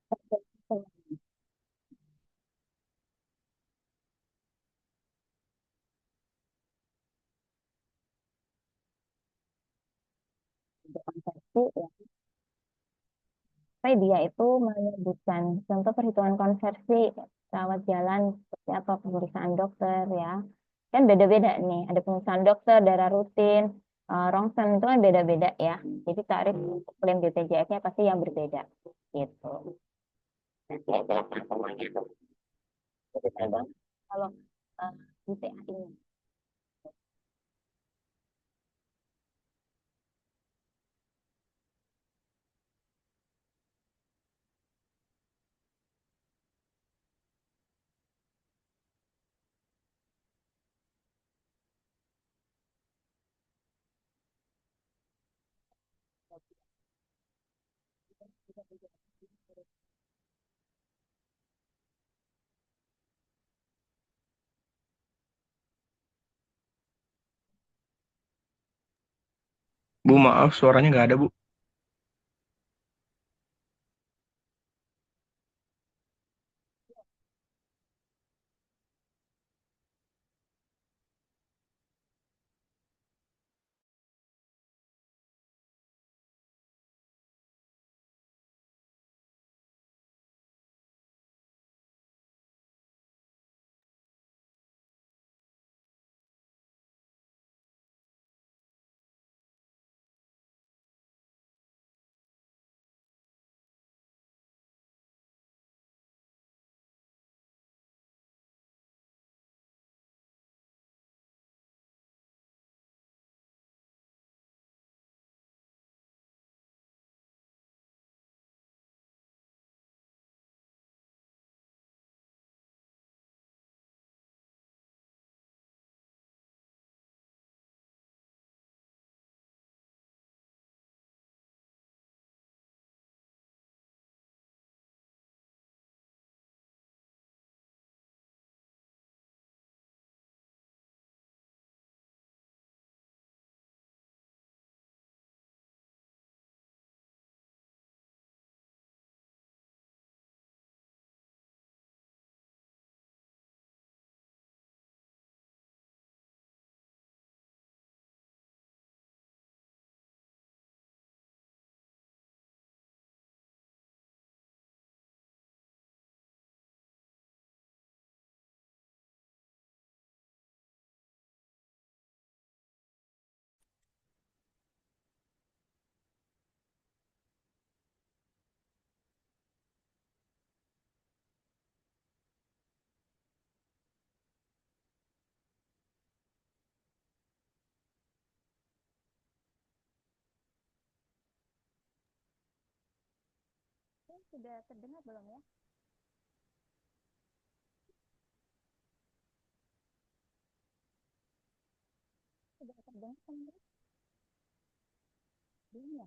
A: persepsi konsepsi ya. Tapi dia itu menyebutkan contoh perhitungan konversi rawat jalan seperti apa pemeriksaan dokter ya. Kan beda-beda nih. Ada pemeriksaan dokter, darah rutin, rongsen itu kan beda-beda ya. Jadi tarif untuk klaim BPJS-nya pasti yang berbeda gitu. Nanti ada sama gitu. Jadi kadang kalau di TA ini
C: Bu, maaf suaranya nggak ada, Bu.
A: sudah terdengar belum ya? Sudah terdengar kan? Belum ya?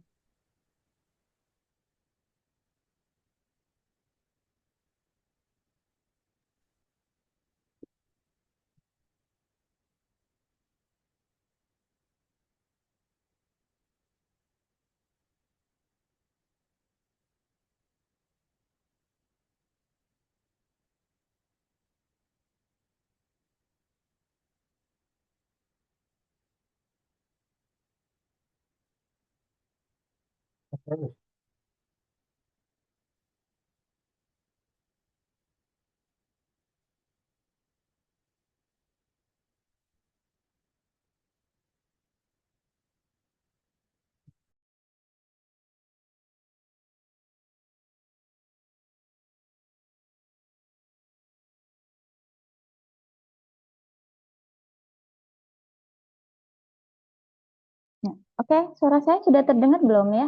A: Ya. Oke, suara saya sudah terdengar belum ya?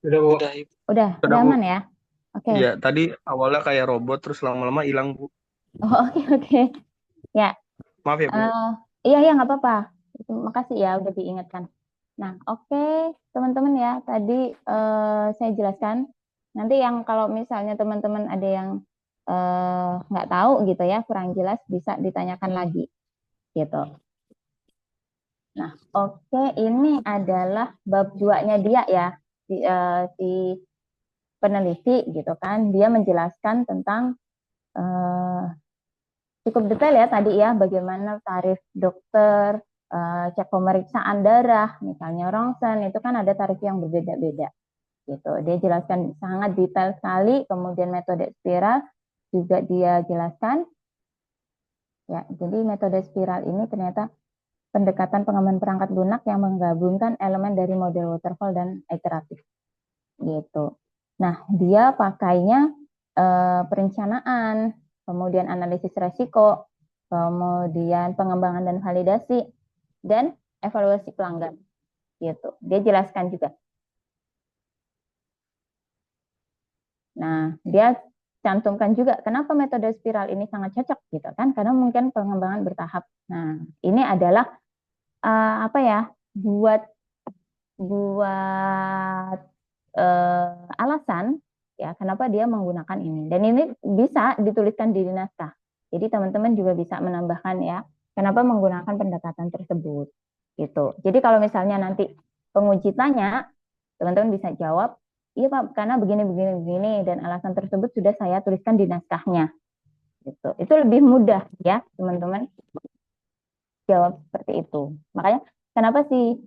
C: Udah, Bu.
A: Udah
C: Bu.
A: aman ya? Oke.
C: Iya, tadi awalnya kayak robot, terus lama-lama hilang, Bu.
A: Oh, oke, oke. Ya,
C: Maaf ya, Bu.
A: iya, iya, nggak apa-apa. Terima kasih ya udah diingatkan. Nah, oke, teman-teman ya, tadi saya jelaskan. Nanti yang kalau misalnya teman-teman ada yang nggak tahu gitu ya, kurang jelas, bisa ditanyakan lagi gitu. Nah, oke, ini adalah bab 2-nya dia ya, si peneliti gitu kan, dia menjelaskan tentang eh, cukup detail ya tadi ya, bagaimana tarif dokter, cek pemeriksaan darah, misalnya ronsen, itu kan ada tarif yang berbeda-beda gitu. Dia jelaskan sangat detail sekali, kemudian metode spiral juga dia jelaskan. Ya, jadi metode spiral ini ternyata pendekatan pengembangan perangkat lunak yang menggabungkan elemen dari model waterfall dan iteratif gitu. Nah, dia pakainya perencanaan, kemudian analisis resiko, kemudian pengembangan dan validasi, dan evaluasi pelanggan gitu. Dia jelaskan juga. Nah, dia cantumkan juga kenapa metode spiral ini sangat cocok gitu kan, karena mungkin pengembangan bertahap. Nah, ini adalah apa ya, buat buat alasan ya kenapa dia menggunakan ini. Dan ini bisa dituliskan di naskah. Jadi teman-teman juga bisa menambahkan ya kenapa menggunakan pendekatan tersebut gitu. Jadi kalau misalnya nanti penguji tanya, teman-teman bisa jawab, iya Pak, karena begini begini begini dan alasan tersebut sudah saya tuliskan di naskahnya gitu. Itu lebih mudah ya teman-teman jawab seperti itu. Makanya kenapa sih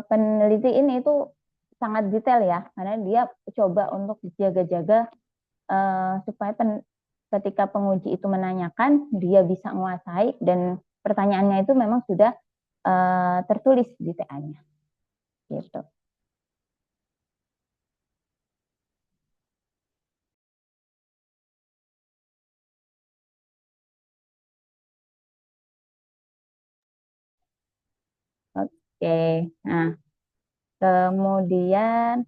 A: peneliti ini itu sangat detail ya, karena dia coba untuk jaga-jaga supaya ketika penguji itu menanyakan, dia bisa menguasai dan pertanyaannya itu memang sudah tertulis di TA-nya. Gitu. Oke, nah kemudian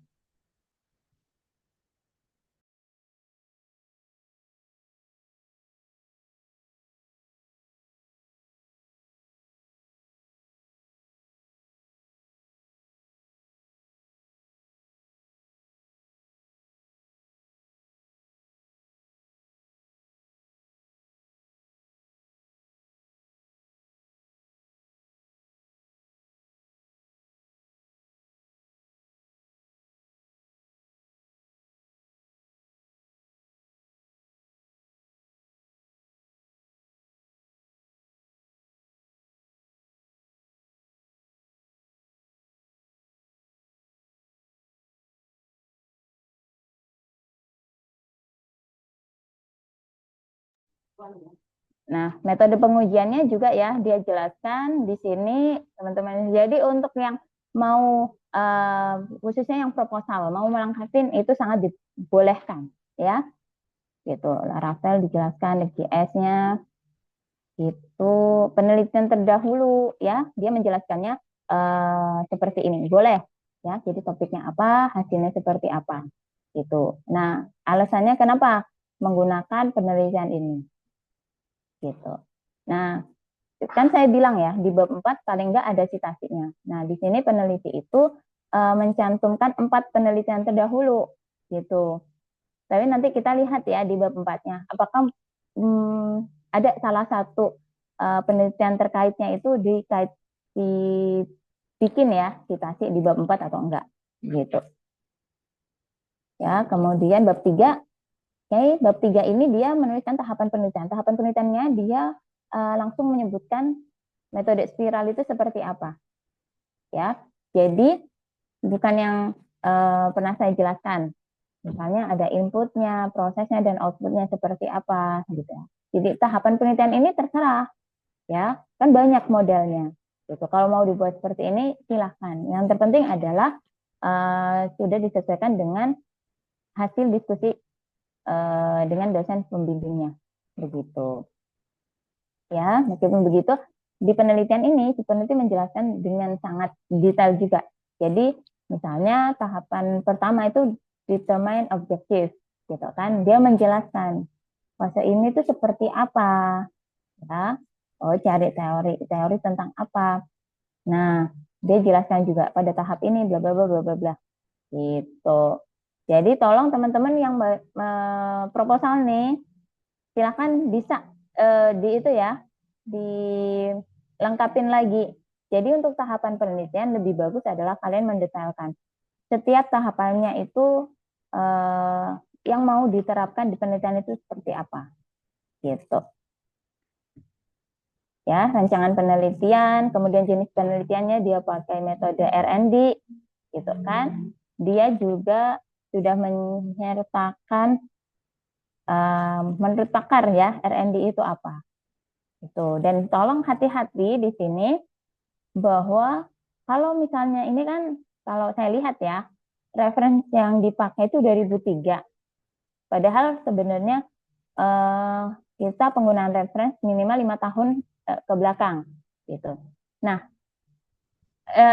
A: nah, metode pengujiannya juga ya dia jelaskan di sini teman-teman. Jadi untuk yang mau khususnya yang proposal mau melengkapi itu sangat dibolehkan ya. Gitu. Laravel dijelaskan FGS-nya itu penelitian terdahulu ya. Dia menjelaskannya seperti ini. Boleh ya. Jadi topiknya apa, hasilnya seperti apa. Gitu. Nah, alasannya kenapa menggunakan penelitian ini gitu. Nah, kan saya bilang ya, di bab 4 paling nggak ada citasinya. Nah, di sini peneliti itu mencantumkan 4 penelitian terdahulu, gitu. Tapi nanti kita lihat ya di bab 4-nya, apakah ada salah satu penelitian terkaitnya itu dibikin ya, citasi di bab 4 atau enggak, gitu. Ya, kemudian bab 3, oke, bab 3 ini dia menuliskan tahapan penelitian. Tahapan penelitiannya dia langsung menyebutkan metode spiral itu seperti apa. Ya, jadi bukan yang pernah saya jelaskan. Misalnya ada inputnya, prosesnya, dan outputnya seperti apa, gitu. Jadi tahapan penelitian ini terserah, ya, kan banyak modelnya. Gitu. Kalau mau dibuat seperti ini, silahkan. Yang terpenting adalah sudah disesuaikan dengan hasil diskusi dengan dosen pembimbingnya, begitu. Ya, meskipun begitu, di penelitian ini si peneliti menjelaskan dengan sangat detail juga. Jadi, misalnya tahapan pertama itu determine objective, gitu kan? Dia menjelaskan fase ini tuh seperti apa, ya? Oh, cari teori tentang apa. Nah, dia jelaskan juga pada tahap ini bla bla bla bla bla bla. Gitu. Jadi tolong teman-teman yang proposal nih silakan bisa di itu ya, dilengkapin lagi. Jadi untuk tahapan penelitian lebih bagus adalah kalian mendetailkan setiap tahapannya itu yang mau diterapkan di penelitian itu seperti apa, gitu. Ya, rancangan penelitian, kemudian jenis penelitiannya dia pakai metode R&D, gitu kan. Dia juga sudah menyertakan menurut pakar ya, R&D itu apa. Itu. Dan tolong hati-hati di sini bahwa kalau misalnya ini kan, kalau saya lihat ya, referensi yang dipakai itu 2003. Padahal sebenarnya kita penggunaan referensi minimal 5 tahun ke belakang, gitu. Nah,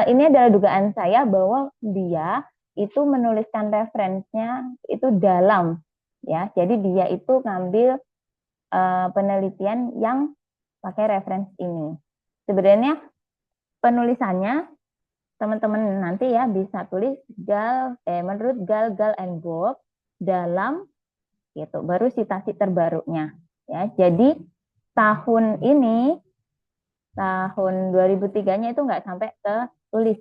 A: ini adalah dugaan saya bahwa dia itu menuliskan referensinya itu dalam, ya. Jadi dia itu ngambil penelitian yang pakai referensi ini. Sebenarnya penulisannya teman-teman nanti ya bisa tulis menurut Gal and Bob dalam, gitu, baru citasi terbarunya, ya. Jadi tahun 2003-nya itu nggak sampai ke tulis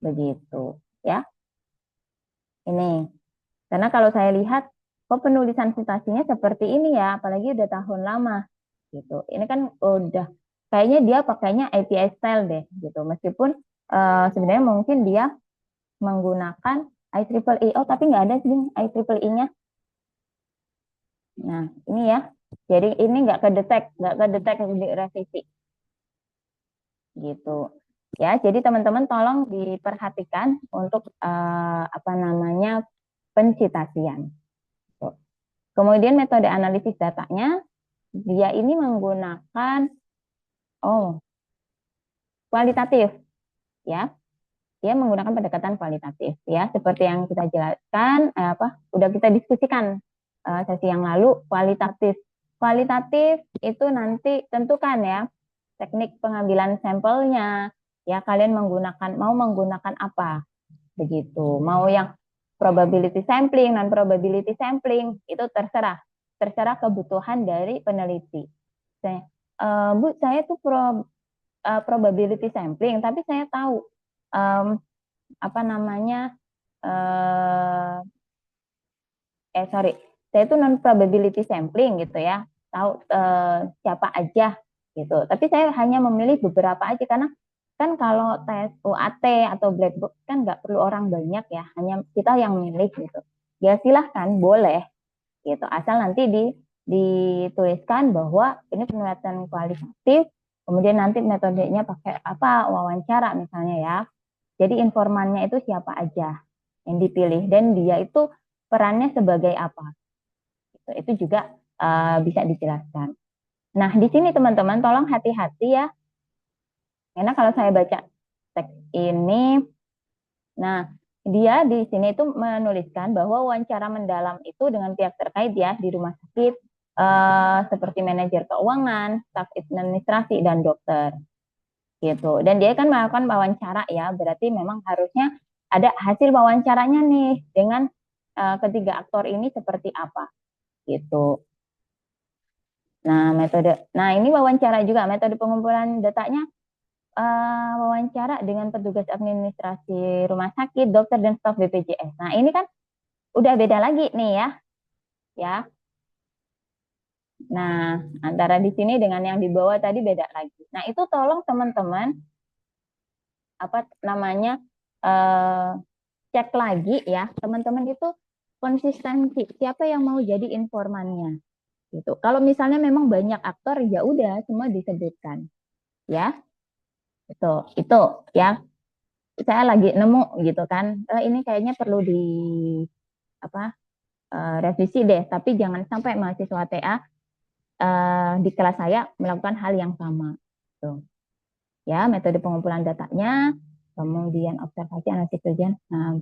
A: begitu, ya. Ini karena kalau saya lihat kok penulisan citasinya seperti ini ya, apalagi udah tahun lama, gitu. Ini kan udah kayaknya dia pakainya API style deh, gitu. Meskipun sebenarnya mungkin dia menggunakan IEEE. Oh, tapi nggak ada sih IEEE-nya. Nah, ini ya. Jadi ini nggak kedetek di revisi. Gitu. Ya, jadi teman-teman tolong diperhatikan untuk pencitasian. Kemudian metode analisis datanya, dia ini menggunakan kualitatif, ya. Dia menggunakan pendekatan kualitatif, ya, seperti yang kita jelaskan, udah kita diskusikan sesi yang lalu. Kualitatif itu nanti tentukan ya teknik pengambilan sampelnya, ya, kalian mau menggunakan apa, begitu. Mau yang probability sampling, non probability sampling, itu terserah kebutuhan dari peneliti. Saya, Bu, saya tuh probability sampling, tapi saya tahu saya itu non probability sampling, gitu ya, tahu siapa aja, gitu. Tapi saya hanya memilih beberapa aja karena kan kalau tes UAT atau black box kan nggak perlu orang banyak ya, hanya kita yang milih, gitu. Ya silahkan, boleh, gitu, asal nanti dituliskan bahwa ini penelitian kualitatif, kemudian nanti metodenya pakai apa, wawancara misalnya ya. Jadi informannya itu siapa aja yang dipilih dan dia itu perannya sebagai apa. Itu juga bisa dijelaskan. Nah, di sini teman-teman tolong hati-hati ya. Karena kalau saya baca teks ini, nah, dia di sini itu menuliskan bahwa wawancara mendalam itu dengan pihak terkait ya di rumah sakit, seperti manajer keuangan, staf administrasi, dan dokter, gitu. Dan dia kan melakukan wawancara ya, berarti memang harusnya ada hasil wawancaranya nih dengan ketiga aktor ini seperti apa, gitu. Nah, ini wawancara juga, metode pengumpulan datanya wawancara dengan petugas administrasi rumah sakit, dokter, dan staf BPJS. Nah, ini kan udah beda lagi nih ya. Nah, antara di sini dengan yang di bawah tadi beda lagi. Nah, itu tolong teman-teman cek lagi ya, teman-teman itu konsistensi siapa yang mau jadi informannya, gitu. Kalau misalnya memang banyak aktor, ya udah semua disebutkan, ya. Itu ya. Saya lagi nemu gitu kan, ini kayaknya perlu revisi deh, tapi jangan sampai mahasiswa TA di kelas saya melakukan hal yang sama. Tuh. Ya, metode pengumpulan datanya, kemudian observasi, analisis ujian. Nah,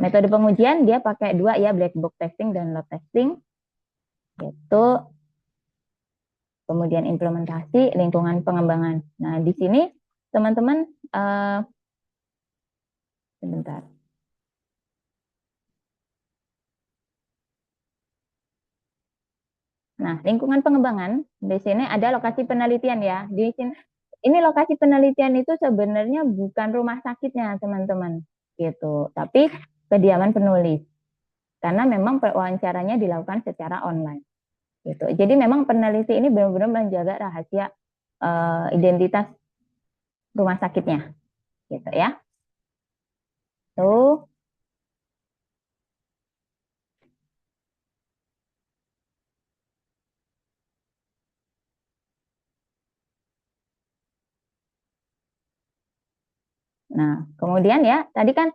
A: metode pengujian dia pakai dua ya, black box testing dan load testing. Itu kemudian implementasi lingkungan pengembangan. Nah, di sini teman-teman sebentar. Nah, lingkungan pengembangan di sini ada lokasi penelitian ya. Di sini ini lokasi penelitian itu sebenarnya bukan rumah sakitnya, teman-teman. Gitu. Tapi kediaman penulis. Karena memang wawancaranya dilakukan secara online. Gitu. Jadi memang peneliti ini benar-benar menjaga rahasia identitas rumah sakitnya. Gitu ya. Tuh. Nah, kemudian ya, tadi kan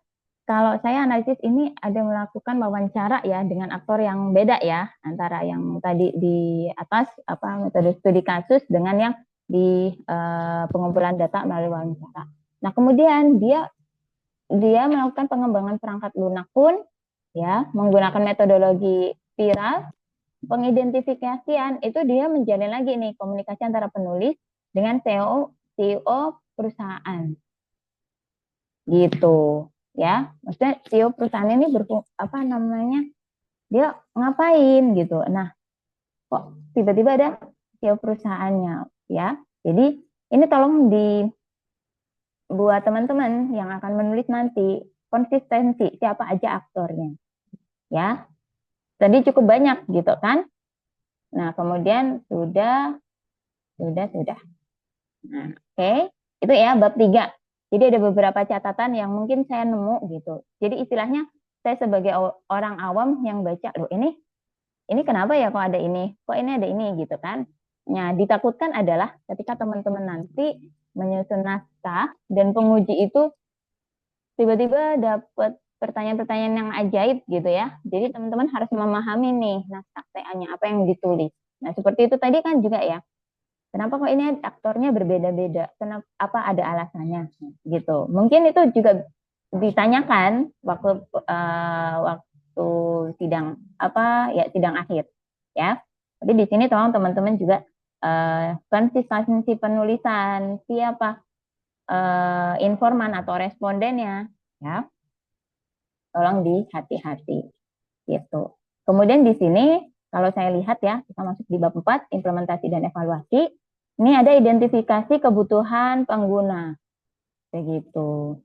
A: kalau saya analisis ini ada melakukan wawancara ya dengan aktor yang beda ya, antara yang tadi di atas apa metode studi kasus dengan yang di pengumpulan data melalui wawancara. Nah, kemudian dia melakukan pengembangan perangkat lunak pun ya menggunakan metodologi spiral. Pengidentifikasian itu dia menjalin lagi nih komunikasi antara penulis dengan CEO perusahaan gitu ya. Maksudnya CEO perusahaan ini apa namanya, dia ngapain gitu. Nah, kok tiba-tiba ada CEO perusahaannya ya. Jadi ini tolong dibuat teman-teman yang akan menulis nanti konsistensi siapa aja aktornya ya. Tadi cukup banyak gitu kan. Nah, kemudian sudah. Nah, oke. Itu ya bab 3. Jadi ada beberapa catatan yang mungkin saya nemu gitu. Jadi istilahnya saya sebagai orang awam yang baca, loh ini kenapa ya kok ada ini? Kok ini ada ini gitu kan? Nah, ditakutkan adalah ketika teman-teman nanti menyusun naskah dan penguji itu tiba-tiba dapat pertanyaan-pertanyaan yang ajaib gitu ya. Jadi teman-teman harus memahami nih naskah TA-nya apa yang ditulis. Nah, seperti itu tadi kan juga ya. Kenapa kok ini aktornya berbeda-beda? Kenapa apa ada alasannya gitu? Mungkin itu juga ditanyakan waktu sidang apa ya sidang akhir ya. Tapi di sini tolong teman-teman juga konsistensi penulisan siapa informan atau respondennya ya. Tolong dihati-hati gitu. Kemudian di sini kalau saya lihat ya, kita masuk di bab 4 implementasi dan evaluasi. Ini ada identifikasi kebutuhan pengguna. Begitu.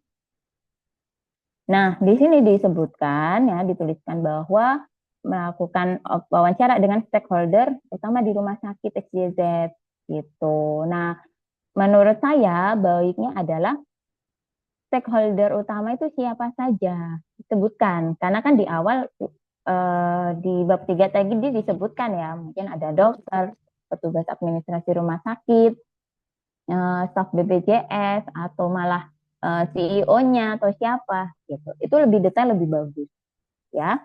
A: Nah, di sini disebutkan ya, dituliskan bahwa melakukan wawancara dengan stakeholder utama di rumah sakit XYZ gitu. Nah, menurut saya baiknya adalah stakeholder utama itu siapa saja disebutkan. Karena kan di awal di bab 3 tadi disebutkan ya, mungkin ada dokter, petugas administrasi rumah sakit, staf BPJS, atau malah CEO-nya atau siapa gitu. Itu lebih detail, lebih bagus ya.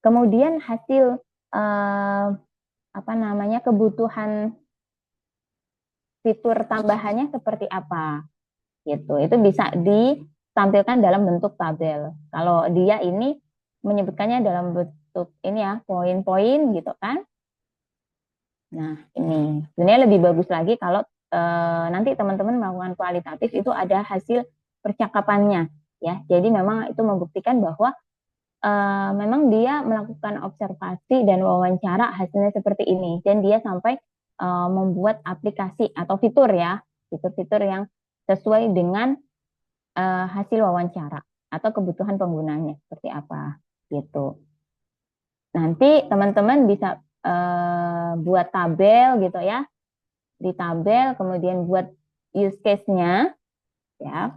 A: Kemudian hasil apa namanya kebutuhan fitur tambahannya seperti apa gitu. Itu bisa ditampilkan dalam bentuk tabel. Kalau dia ini menyebutkannya dalam bentuk ini ya, poin-poin gitu kan. Nah, ini sebenarnya lebih bagus lagi kalau nanti teman-teman melakukan kualitatif itu ada hasil percakapannya ya. Jadi memang itu membuktikan bahwa memang dia melakukan observasi dan wawancara hasilnya seperti ini dan dia sampai membuat aplikasi atau fitur ya, fitur-fitur yang sesuai dengan hasil wawancara atau kebutuhan penggunanya seperti apa gitu. Nanti teman-teman bisa buat tabel gitu ya. Di tabel kemudian buat use case-nya ya.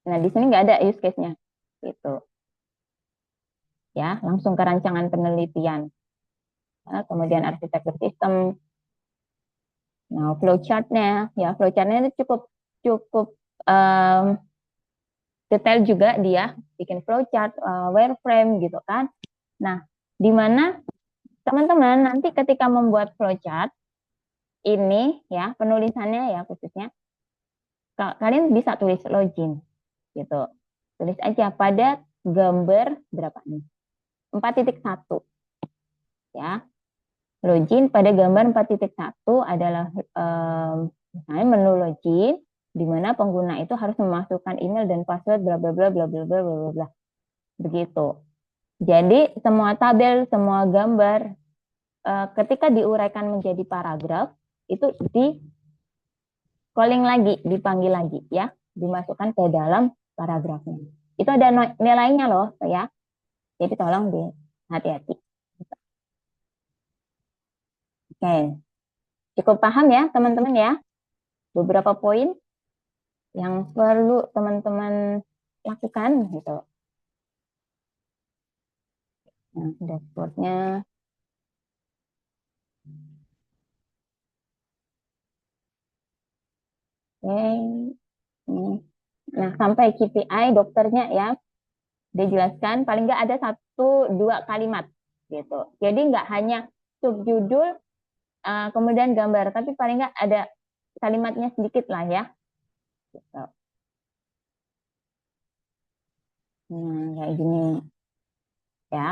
A: Nah, di sini nggak ada use case-nya gitu. Ya, langsung ke rancangan penelitian. Nah, kemudian arsitektur sistem. Nah, flowchart-nya ya, flowchart-nya itu cukup detail juga dia bikin flowchart, wireframe gitu kan. Nah, di mana teman-teman nanti ketika membuat flowchart ini ya penulisannya ya khususnya kalian bisa tulis login gitu. Tulis aja pada gambar berapa nih? 4.1 ya. Login pada gambar 4.1 adalah misalnya menu login di mana pengguna itu harus memasukkan email dan password bla bla bla bla bla bla bla bla. Begitu. Jadi semua tabel, semua gambar ketika diuraikan menjadi paragraf, itu di calling lagi, dipanggil lagi ya, dimasukkan ke dalam paragrafnya. Itu ada nilainya loh ya. Jadi tolong hati-hati. Oke. Cukup paham ya teman-teman ya. Beberapa poin yang perlu teman-teman lakukan gitu. Nah, dashboardnya. Oke. Nah, sampai KPI dokternya ya, dijelaskan paling nggak ada 1-2 kalimat gitu. Jadi nggak hanya subjudul kemudian gambar, tapi paling nggak ada kalimatnya sedikit lah ya. Gitu. Kayak gini ya.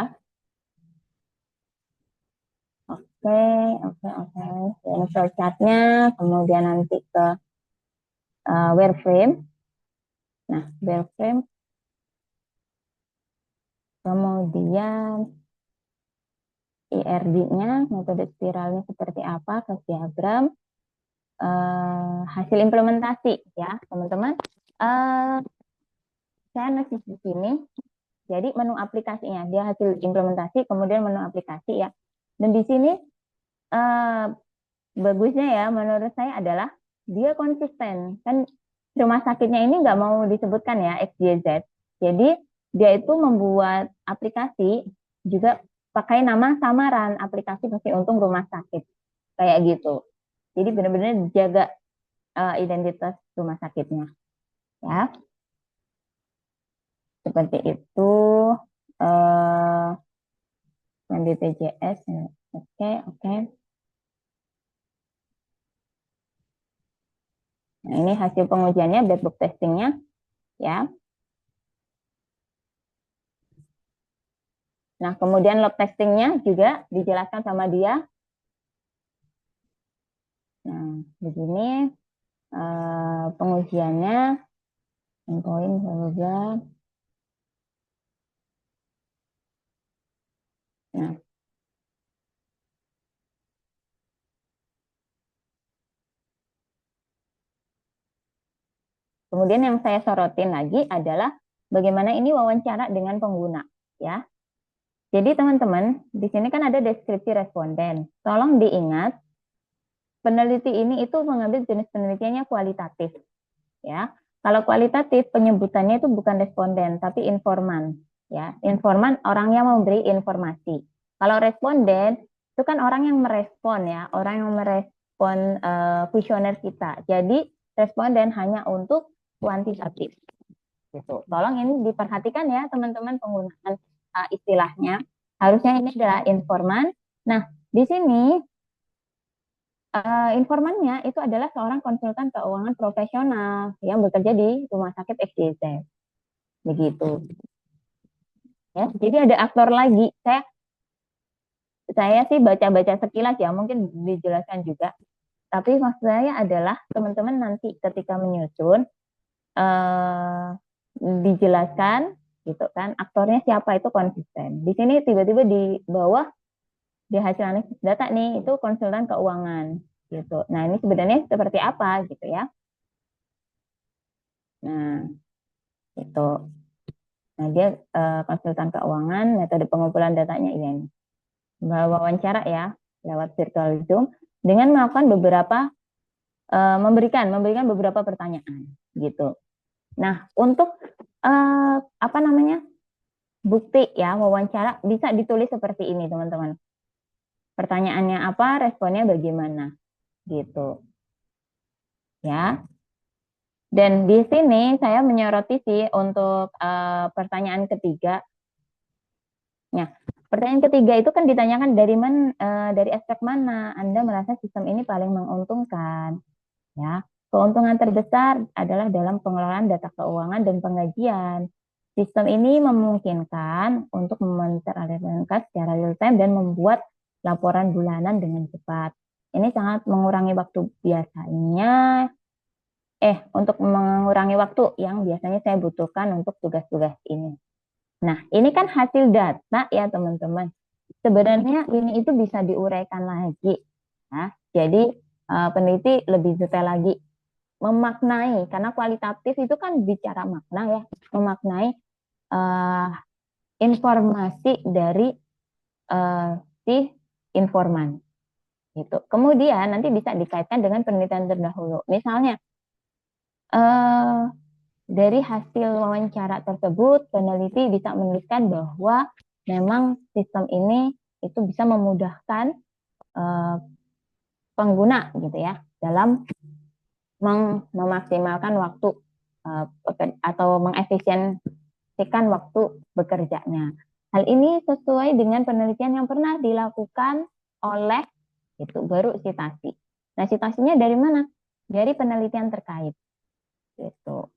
A: Oke, oke. Ini flowchartnya, kemudian nanti ke wireframe. Nah, wireframe, kemudian IRD-nya, metode spiralnya seperti apa, ke diagram, hasil implementasi ya, teman-teman. Saya nulis di sini. Jadi menu aplikasinya, dia hasil implementasi, kemudian menu aplikasi ya. Dan di sini bagusnya ya menurut saya adalah dia konsisten. Kan rumah sakitnya ini nggak mau disebutkan ya XYZ. Jadi dia itu membuat aplikasi juga pakai nama samaran, aplikasi Pasti Untung Rumah Sakit. Kayak gitu. Jadi benar-benar jaga identitas rumah sakitnya. Ya. Seperti itu. BPJS. Oke. Nah, ini hasil pengujiannya, black box testingnya, ya. Nah, kemudian log testingnya juga dijelaskan sama dia. Nah, begini pengujiannya, endpoint, bla. Nah, kemudian yang saya sorotin lagi adalah bagaimana ini wawancara dengan pengguna, ya. Jadi teman-teman, di sini kan ada deskripsi responden. Tolong diingat, peneliti ini itu mengambil jenis penelitiannya kualitatif, ya. Kalau kualitatif penyebutannya itu bukan responden tapi informan, ya. Informan orang yang memberi informasi. Kalau responden itu kan orang yang merespon ya, orang yang merespon kuesioner kita. Jadi responden hanya untuk kuantitatif. Gitu. Tolong ini diperhatikan ya teman-teman penggunaan istilahnya. Harusnya ini adalah informan. Nah, di sini informannya itu adalah seorang konsultan keuangan profesional yang bekerja di rumah sakit XYZ. Begitu. Ya, jadi ada aktor lagi. Saya sih baca-baca sekilas ya, mungkin dijelaskan juga. Tapi maksud saya adalah teman-teman nanti ketika menyusun dijelaskan gitu kan, aktornya siapa itu konsisten. Di sini tiba-tiba di bawah di hasil analisis data nih itu konsultan keuangan gitu. Nah, ini sebenarnya seperti apa gitu ya. Nah, itu. Nah, dia konsultan keuangan, metode pengumpulan datanya ini. Wawancara ya lewat virtual Zoom dengan melakukan memberikan beberapa pertanyaan gitu. Nah, untuk apa namanya? Bukti ya wawancara bisa ditulis seperti ini, teman-teman. Pertanyaannya apa, responnya bagaimana gitu. Ya. Dan di sini saya menyoroti sih untuk pertanyaan ketiga. Nah, pertanyaan ketiga itu kan ditanyakan dari aspek mana Anda merasa sistem ini paling menguntungkan. Ya, keuntungan terbesar adalah dalam pengelolaan data keuangan dan penggajian. Sistem ini memungkinkan untuk memonitor aliran kas secara real time dan membuat laporan bulanan dengan cepat. Ini sangat mengurangi waktu untuk mengurangi waktu yang biasanya saya butuhkan untuk tugas-tugas ini. Nah, ini kan hasil data ya teman-teman. sebenarnya ini itu bisa diuraikan lagi. Ya. Jadi peneliti lebih detail lagi memaknai, karena kualitatif itu kan bicara makna ya, memaknai eh, informasi dari si informan gitu. Kemudian nanti bisa dikaitkan dengan penelitian terdahulu. Misalnya eh, dari hasil wawancara tersebut, peneliti bisa menuliskan bahwa memang sistem ini itu bisa memudahkan eh, pengguna gitu ya dalam memaksimalkan waktu atau mengefisiensikan waktu bekerjanya. Hal ini sesuai dengan penelitian yang pernah dilakukan oleh itu baru sitasi. Nah, sitasinya dari mana? Dari penelitian terkait gitu.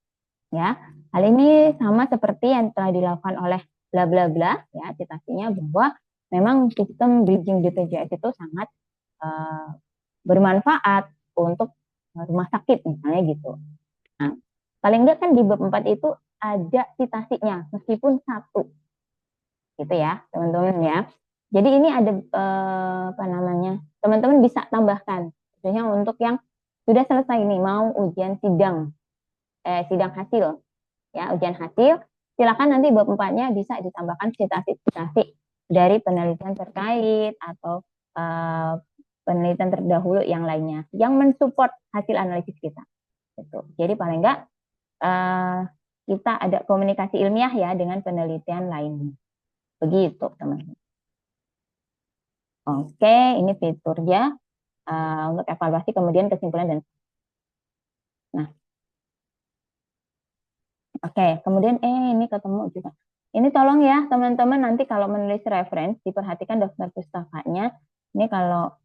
A: Ya. Hal ini sama seperti yang telah dilakukan oleh bla bla bla ya, citasinya bahwa memang sistem bridging BPJS itu sangat uh, bermanfaat untuk rumah sakit misalnya gitu. Nah, paling enggak kan di bab 4 itu ada citasinya meskipun satu gitu ya, teman-teman ya. Jadi ini ada apa namanya? Teman-teman bisa tambahkan misalnya untuk yang sudah selesai nih mau ujian sidang hasil ya, ujian hasil, silakan nanti bab 4-nya bisa ditambahkan citasi-citasi dari penelitian terkait atau uh, penelitian terdahulu yang lainnya yang mensupport hasil analisis kita. Gitu. Jadi paling enggak uh, kita ada komunikasi ilmiah ya dengan penelitian lainnya. Begitu, teman-teman. Oke, ini fiturnya untuk evaluasi kemudian kesimpulan dan nah, oke, kemudian ini ketemu juga. Ini tolong ya teman-teman nanti kalau menulis referensi diperhatikan daftar pustakanya. Ini kalau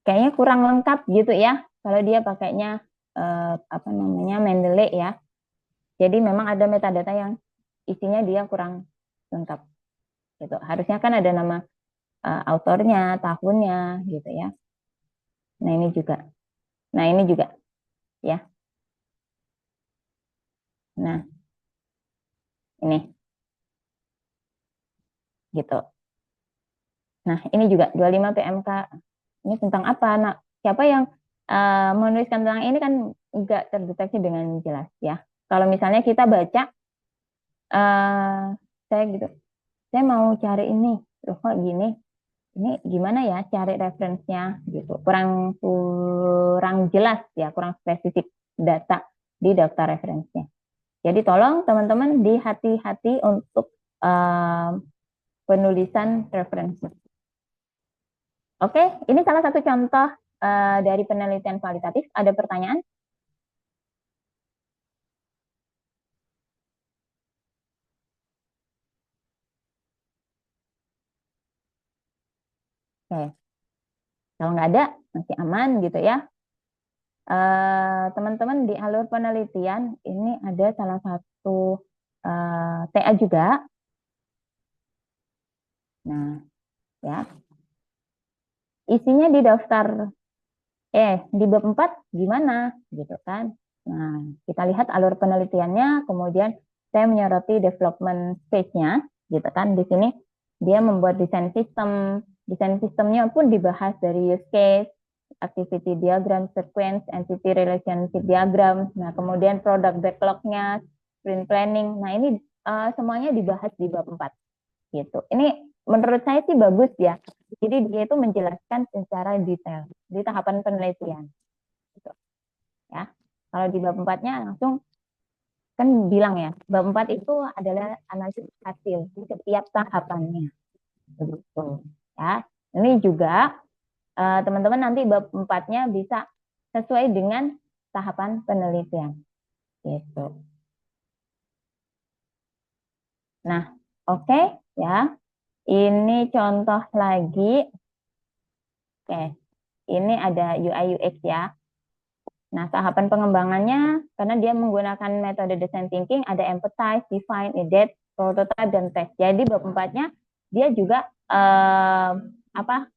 A: kayaknya kurang lengkap gitu ya. Kalau dia pakainya apa namanya Mendeley ya. Jadi memang ada metadata yang isinya dia kurang lengkap gitu. Harusnya kan ada nama autornya, tahunnya gitu ya. Nah ini juga. Nah ini juga ya. Nah ini gitu. Nah ini juga 25 PMK. Ini tentang apa? Nah siapa yang menuliskan tentang ini kan nggak terdeteksi dengan jelas ya. Kalau misalnya kita baca, saya gitu, saya mau cari ini, terus kok gini, ini gimana ya cari referensinya gitu, kurang kurang jelas ya, kurang spesifik data di daftar referensinya. Jadi tolong teman-teman dihati-hati untuk penulisan referensi. Oke, ini salah satu contoh dari penelitian kualitatif. Ada pertanyaan? Oke, kalau nggak ada masih aman gitu ya. Teman-teman di alur penelitian ini ada salah satu TA juga. Nah, ya. Isinya di daftar di bab 4 gimana gitu kan. Nah, kita lihat alur penelitiannya, kemudian saya menyoroti development stage-nya gitu kan. Di sini dia membuat desain sistem. Desain sistemnya pun dibahas dari use case, activity diagram, sequence, entity relationship diagram. Nah, kemudian product backlog-nya, sprint planning. Nah, ini semuanya dibahas di bab 4 gitu. Ini menurut saya sih bagus ya. Jadi dia itu menjelaskan secara detail di tahapan penelitian. Gitu. Ya. Kalau di bab 4-nya langsung kan bilang ya, bab 4 itu adalah analisis hasil di setiap tahapannya. Begitu. Ya. Ini juga teman-teman nanti bab 4-nya bisa sesuai dengan tahapan penelitian. Gitu. Nah, oke ya. Ini contoh lagi. Oke. Ini ada UI UX ya. Nah, tahapan pengembangannya karena dia menggunakan metode design thinking ada empathize, define, adapt, prototype dan test. Jadi bab 4-nya dia juga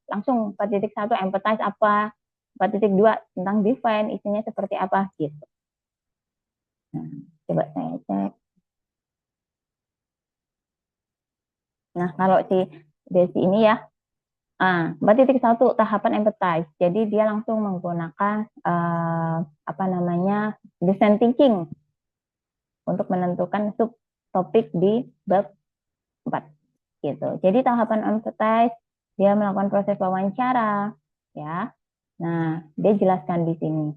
A: langsung 4.1 empathize apa, 4.2 tentang define isinya seperti apa gitu. Nah, coba saya cek. Nah, kalau si Desi ini ya, 4.1 tahapan empathize. Jadi dia langsung menggunakan apa namanya design thinking untuk menentukan subtopik di bab 4 gitu. Jadi tahapan empathize dia melakukan proses wawancara ya. Nah, dia jelaskan di sini.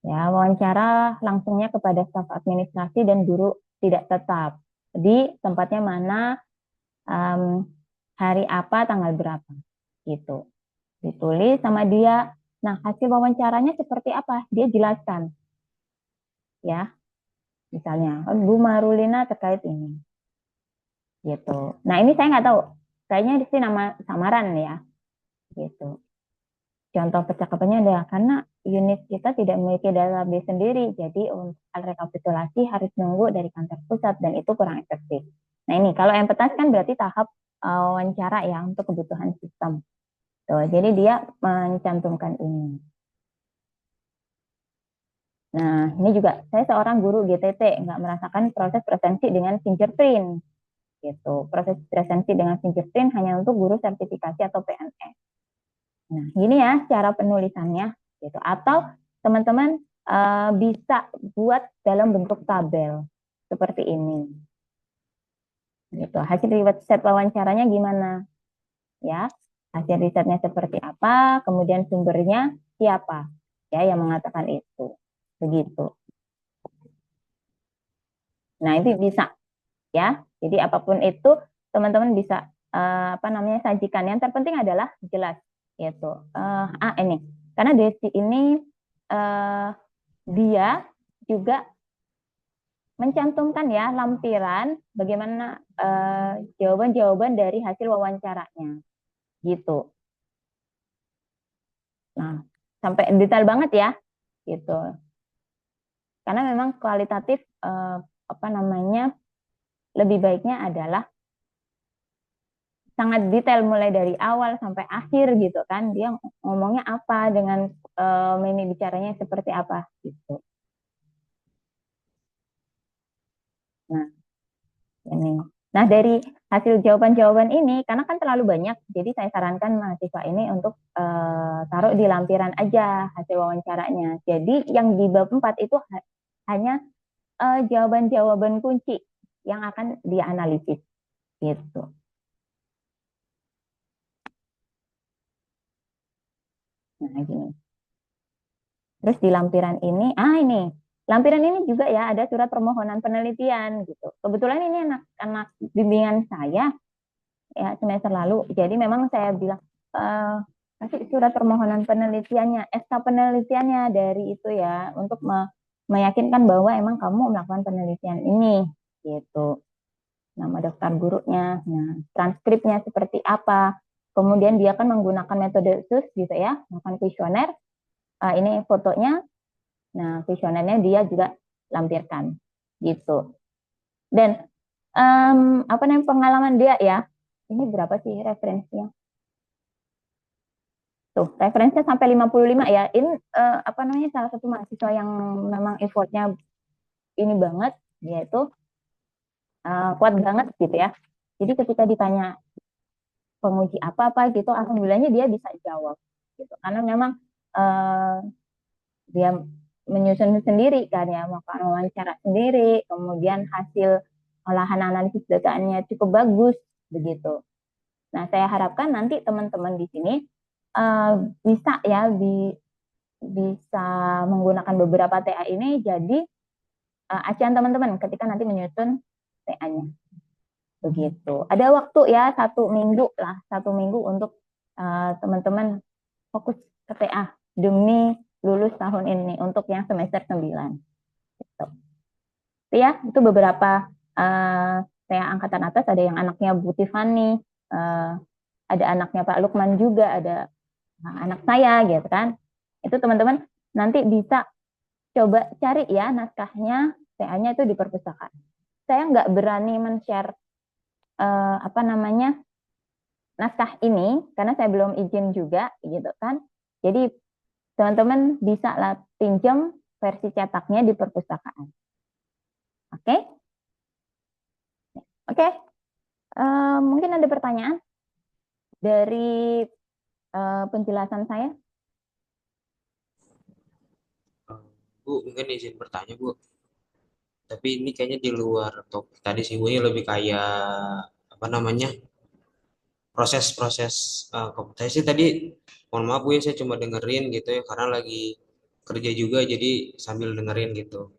A: Ya, wawancara langsungnya kepada staf administrasi dan guru tidak tetap. Di tempatnya mana, hari apa, tanggal berapa, gitu. Ditulis sama dia. Nah, hasil wawancaranya seperti apa? Dia jelaskan. Ya, misalnya, Bu Marulina terkait ini. Gitu. Nah, ini saya nggak tahu. Kayaknya di sini nama samaran ya. Gitu. Contoh percakapannya ada, karena unit kita tidak memiliki database sendiri, jadi untuk rekapitulasi harus nunggu dari kantor pusat, dan itu kurang efektif. Nah ini, kalau empathize kan berarti tahap wawancara ya, untuk kebutuhan sistem. Tuh, jadi dia mencantumkan ini. Nah, ini juga, saya seorang guru GTT, nggak merasakan proses presensi dengan fingerprint. Gitu. Proses presensi dengan fingerprint hanya untuk guru sertifikasi atau PNS. Nah, gini ya cara penulisannya gitu. Atau teman-teman bisa buat dalam bentuk tabel seperti ini. Gitu. Hasil riset wawancaranya gimana? Ya. Hasil risetnya seperti apa? Kemudian sumbernya siapa? Ya, yang mengatakan itu. Begitu. Nah, itu bisa ya. Jadi apapun itu teman-teman bisa apa namanya sajikan. Yang terpenting adalah jelas yaitu ini karena Desi ini dia juga mencantumkan ya lampiran bagaimana jawaban-jawaban dari hasil wawancaranya gitu. Nah, sampai detail banget ya gitu. Karena memang kualitatif apa namanya lebih baiknya adalah sangat detail mulai dari awal sampai akhir gitu kan, dia ngomongnya apa dengan mimi bicaranya seperti apa gitu. Nah ini, nah dari hasil jawaban-jawaban ini karena kan terlalu banyak, jadi saya sarankan mahasiswa ini untuk taruh di lampiran aja hasil wawancaranya. Jadi yang di bab 4 itu hanya jawaban-jawaban kunci yang akan dia analisis gitu. Nah, gini. Terus di lampiran ini, ini lampiran ini juga ya ada surat permohonan penelitian gitu. Kebetulan ini anak-anak bimbingan saya ya semester lalu. Jadi memang saya bilang kasih surat permohonan penelitiannya, SK penelitiannya dari itu ya untuk meyakinkan bahwa emang kamu melakukan penelitian ini gitu. Nama daftar gurunya, nah transkripnya seperti apa. Kemudian dia akan menggunakan metode SUS gitu ya, melakukan kuesioner. Ini fotonya. Nah, kuesionernya dia juga lampirkan gitu. Dan apa namanya pengalaman dia ya? Ini berapa sih referensinya? Tuh, referensinya sampai 55 ya. Ini apa namanya salah satu mahasiswa yang memang effortnya ini banget, yaitu kuat banget gitu ya. Jadi ketika ditanya penguji apa-apa gitu, alhamdulillahnya dia bisa jawab gitu. Karena memang dia menyusun sendiri kan ya, melakukan wawancara sendiri, kemudian hasil olahan analisis datanya cukup bagus begitu. Nah, saya harapkan nanti teman-teman di sini bisa ya bisa menggunakan beberapa TA ini jadi acuan teman-teman ketika nanti menyusun TA-nya. Begitu. Ada waktu ya 1 minggu lah, 1 minggu untuk teman-teman fokus ke TA demi lulus tahun ini untuk yang semester 9. Gitu. Ya, itu beberapa TA angkatan atas, ada yang anaknya Bu Tiffany, ada anaknya Pak Lukman juga, ada anak saya gitu kan. Itu teman-teman nanti bisa coba cari ya naskahnya, TA-nya itu di perpustakaan. Saya nggak berani men-share apa namanya naskah ini karena saya belum izin juga gitu kan. Jadi teman-teman bisa lah pinjam versi cetaknya di perpustakaan. Oke? Oke? Mungkin ada pertanyaan dari penjelasan saya?
D: Bu, mungkin izin bertanya, Bu. Tapi ini kayaknya di luar topik tadi sih, Bu. Ini lebih kayak apa namanya? Proses-proses saya sih tadi mohon maaf Bu ya, saya cuma dengerin gitu ya karena lagi kerja juga jadi sambil dengerin gitu.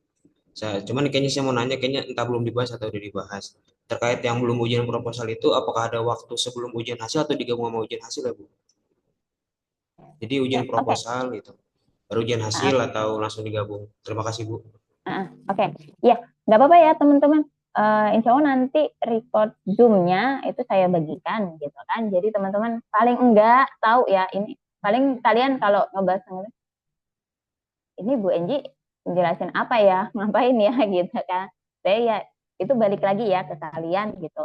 D: Cuman kayaknya saya mau nanya, kayaknya entah belum dibahas atau udah dibahas. Terkait yang belum ujian proposal itu, apakah ada waktu sebelum ujian hasil atau digabung sama ujian hasil ya, Bu? Jadi
A: Ya,
D: ujian
A: oke.
D: proposal gitu. Baru ujian hasil atau langsung digabung? Terima kasih, Bu.
A: Oke, ya, nggak apa-apa ya teman-teman. Insya Allah nanti record Zoom-nya itu saya bagikan gitu kan. Jadi teman-teman paling enggak tahu ya ini. Paling kalian kalau ngebahas ini Bu Enji menjelasin apa ya, ngapain ya gitu kan. Saya ya itu balik lagi ya ke kalian gitu.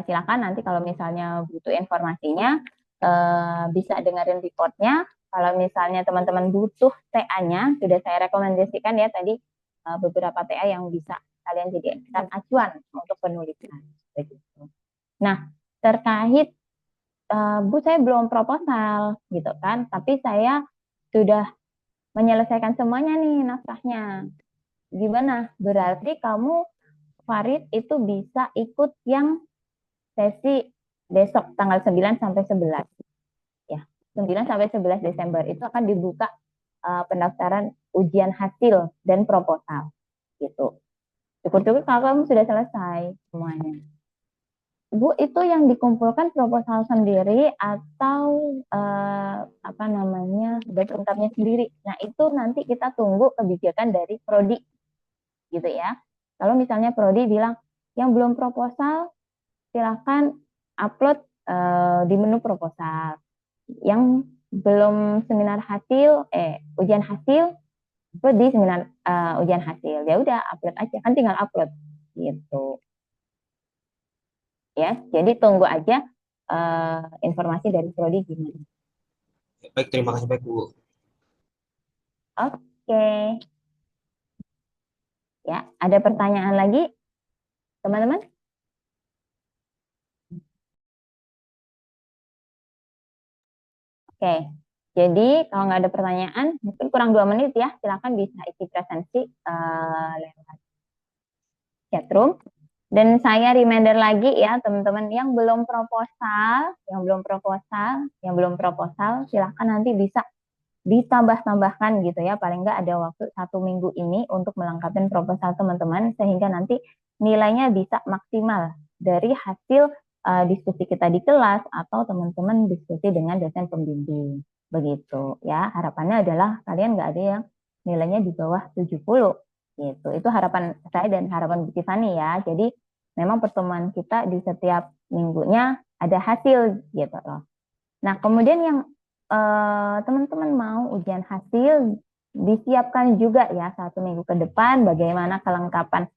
A: Silakan nanti kalau misalnya butuh informasinya bisa dengerin recordnya. Kalau misalnya teman-teman butuh TA-nya, sudah saya rekomendasikan ya tadi beberapa TA yang bisa kalian jadikan acuan untuk penulisan. Begitu. Nah, terkait Bu saya belum proposal gitu kan, tapi saya sudah menyelesaikan semuanya nih naskahnya. Gimana? Berarti kamu Farid itu bisa ikut yang sesi besok tanggal 9 sampai 11 ya. 9 sampai 11 Desember itu akan dibuka pendaftaran ujian hasil dan proposal gitu. Syukur-syukur kalau kamu sudah selesai semuanya. Bu, itu yang dikumpulkan proposal sendiri atau apa namanya back lengkapnya sendiri. Nah, itu nanti kita tunggu kebijakan dari prodi gitu ya. Kalau misalnya prodi bilang yang belum proposal silakan upload di menu proposal. Yang belum seminar hasil, ujian hasil, upload di seminar ujian hasil. Ya udah upload aja, kan tinggal upload gitu. Ya, jadi tunggu aja informasi dari prodi gimana.
D: Baik, terima kasih baik, Bu.
A: Oke. Ya, ada pertanyaan lagi, teman-teman? Oke. Jadi kalau nggak ada pertanyaan, mungkin kurang 2 menit ya, silakan bisa isi presensi lewat chatroom. Dan saya reminder lagi ya teman-teman yang belum proposal, silakan nanti bisa ditambah-tambahkan gitu ya. Paling nggak ada waktu 1 minggu ini untuk melengkapi proposal teman-teman sehingga nanti nilainya bisa maksimal dari hasil diskusi kita di kelas atau teman-teman diskusi dengan dosen pembimbing. Begitu ya. Harapannya adalah kalian nggak ada yang nilainya di bawah 70 gitu. Itu harapan saya dan harapan Bu Tiffany ya. Jadi memang pertemuan kita di setiap minggunya ada hasil gitu loh. Nah, kemudian yang teman-teman mau ujian hasil disiapkan juga ya 1 minggu ke depan bagaimana kelengkapan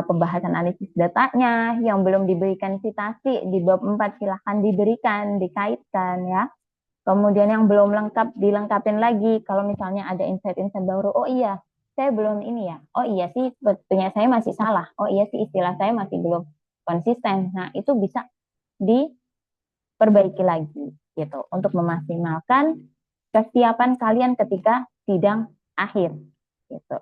A: pembahasan analisis datanya yang belum diberikan citasi di bab 4 silahkan diberikan, dikaitkan ya. Kemudian yang belum lengkap dilengkapin lagi kalau misalnya ada insight-insight baru, oh iya saya belum ini ya, oh iya sih sebetulnya saya masih salah, oh iya sih istilah saya masih belum konsisten. Nah, itu bisa diperbaiki lagi gitu untuk memaksimalkan kesiapan kalian ketika sidang akhir gitu.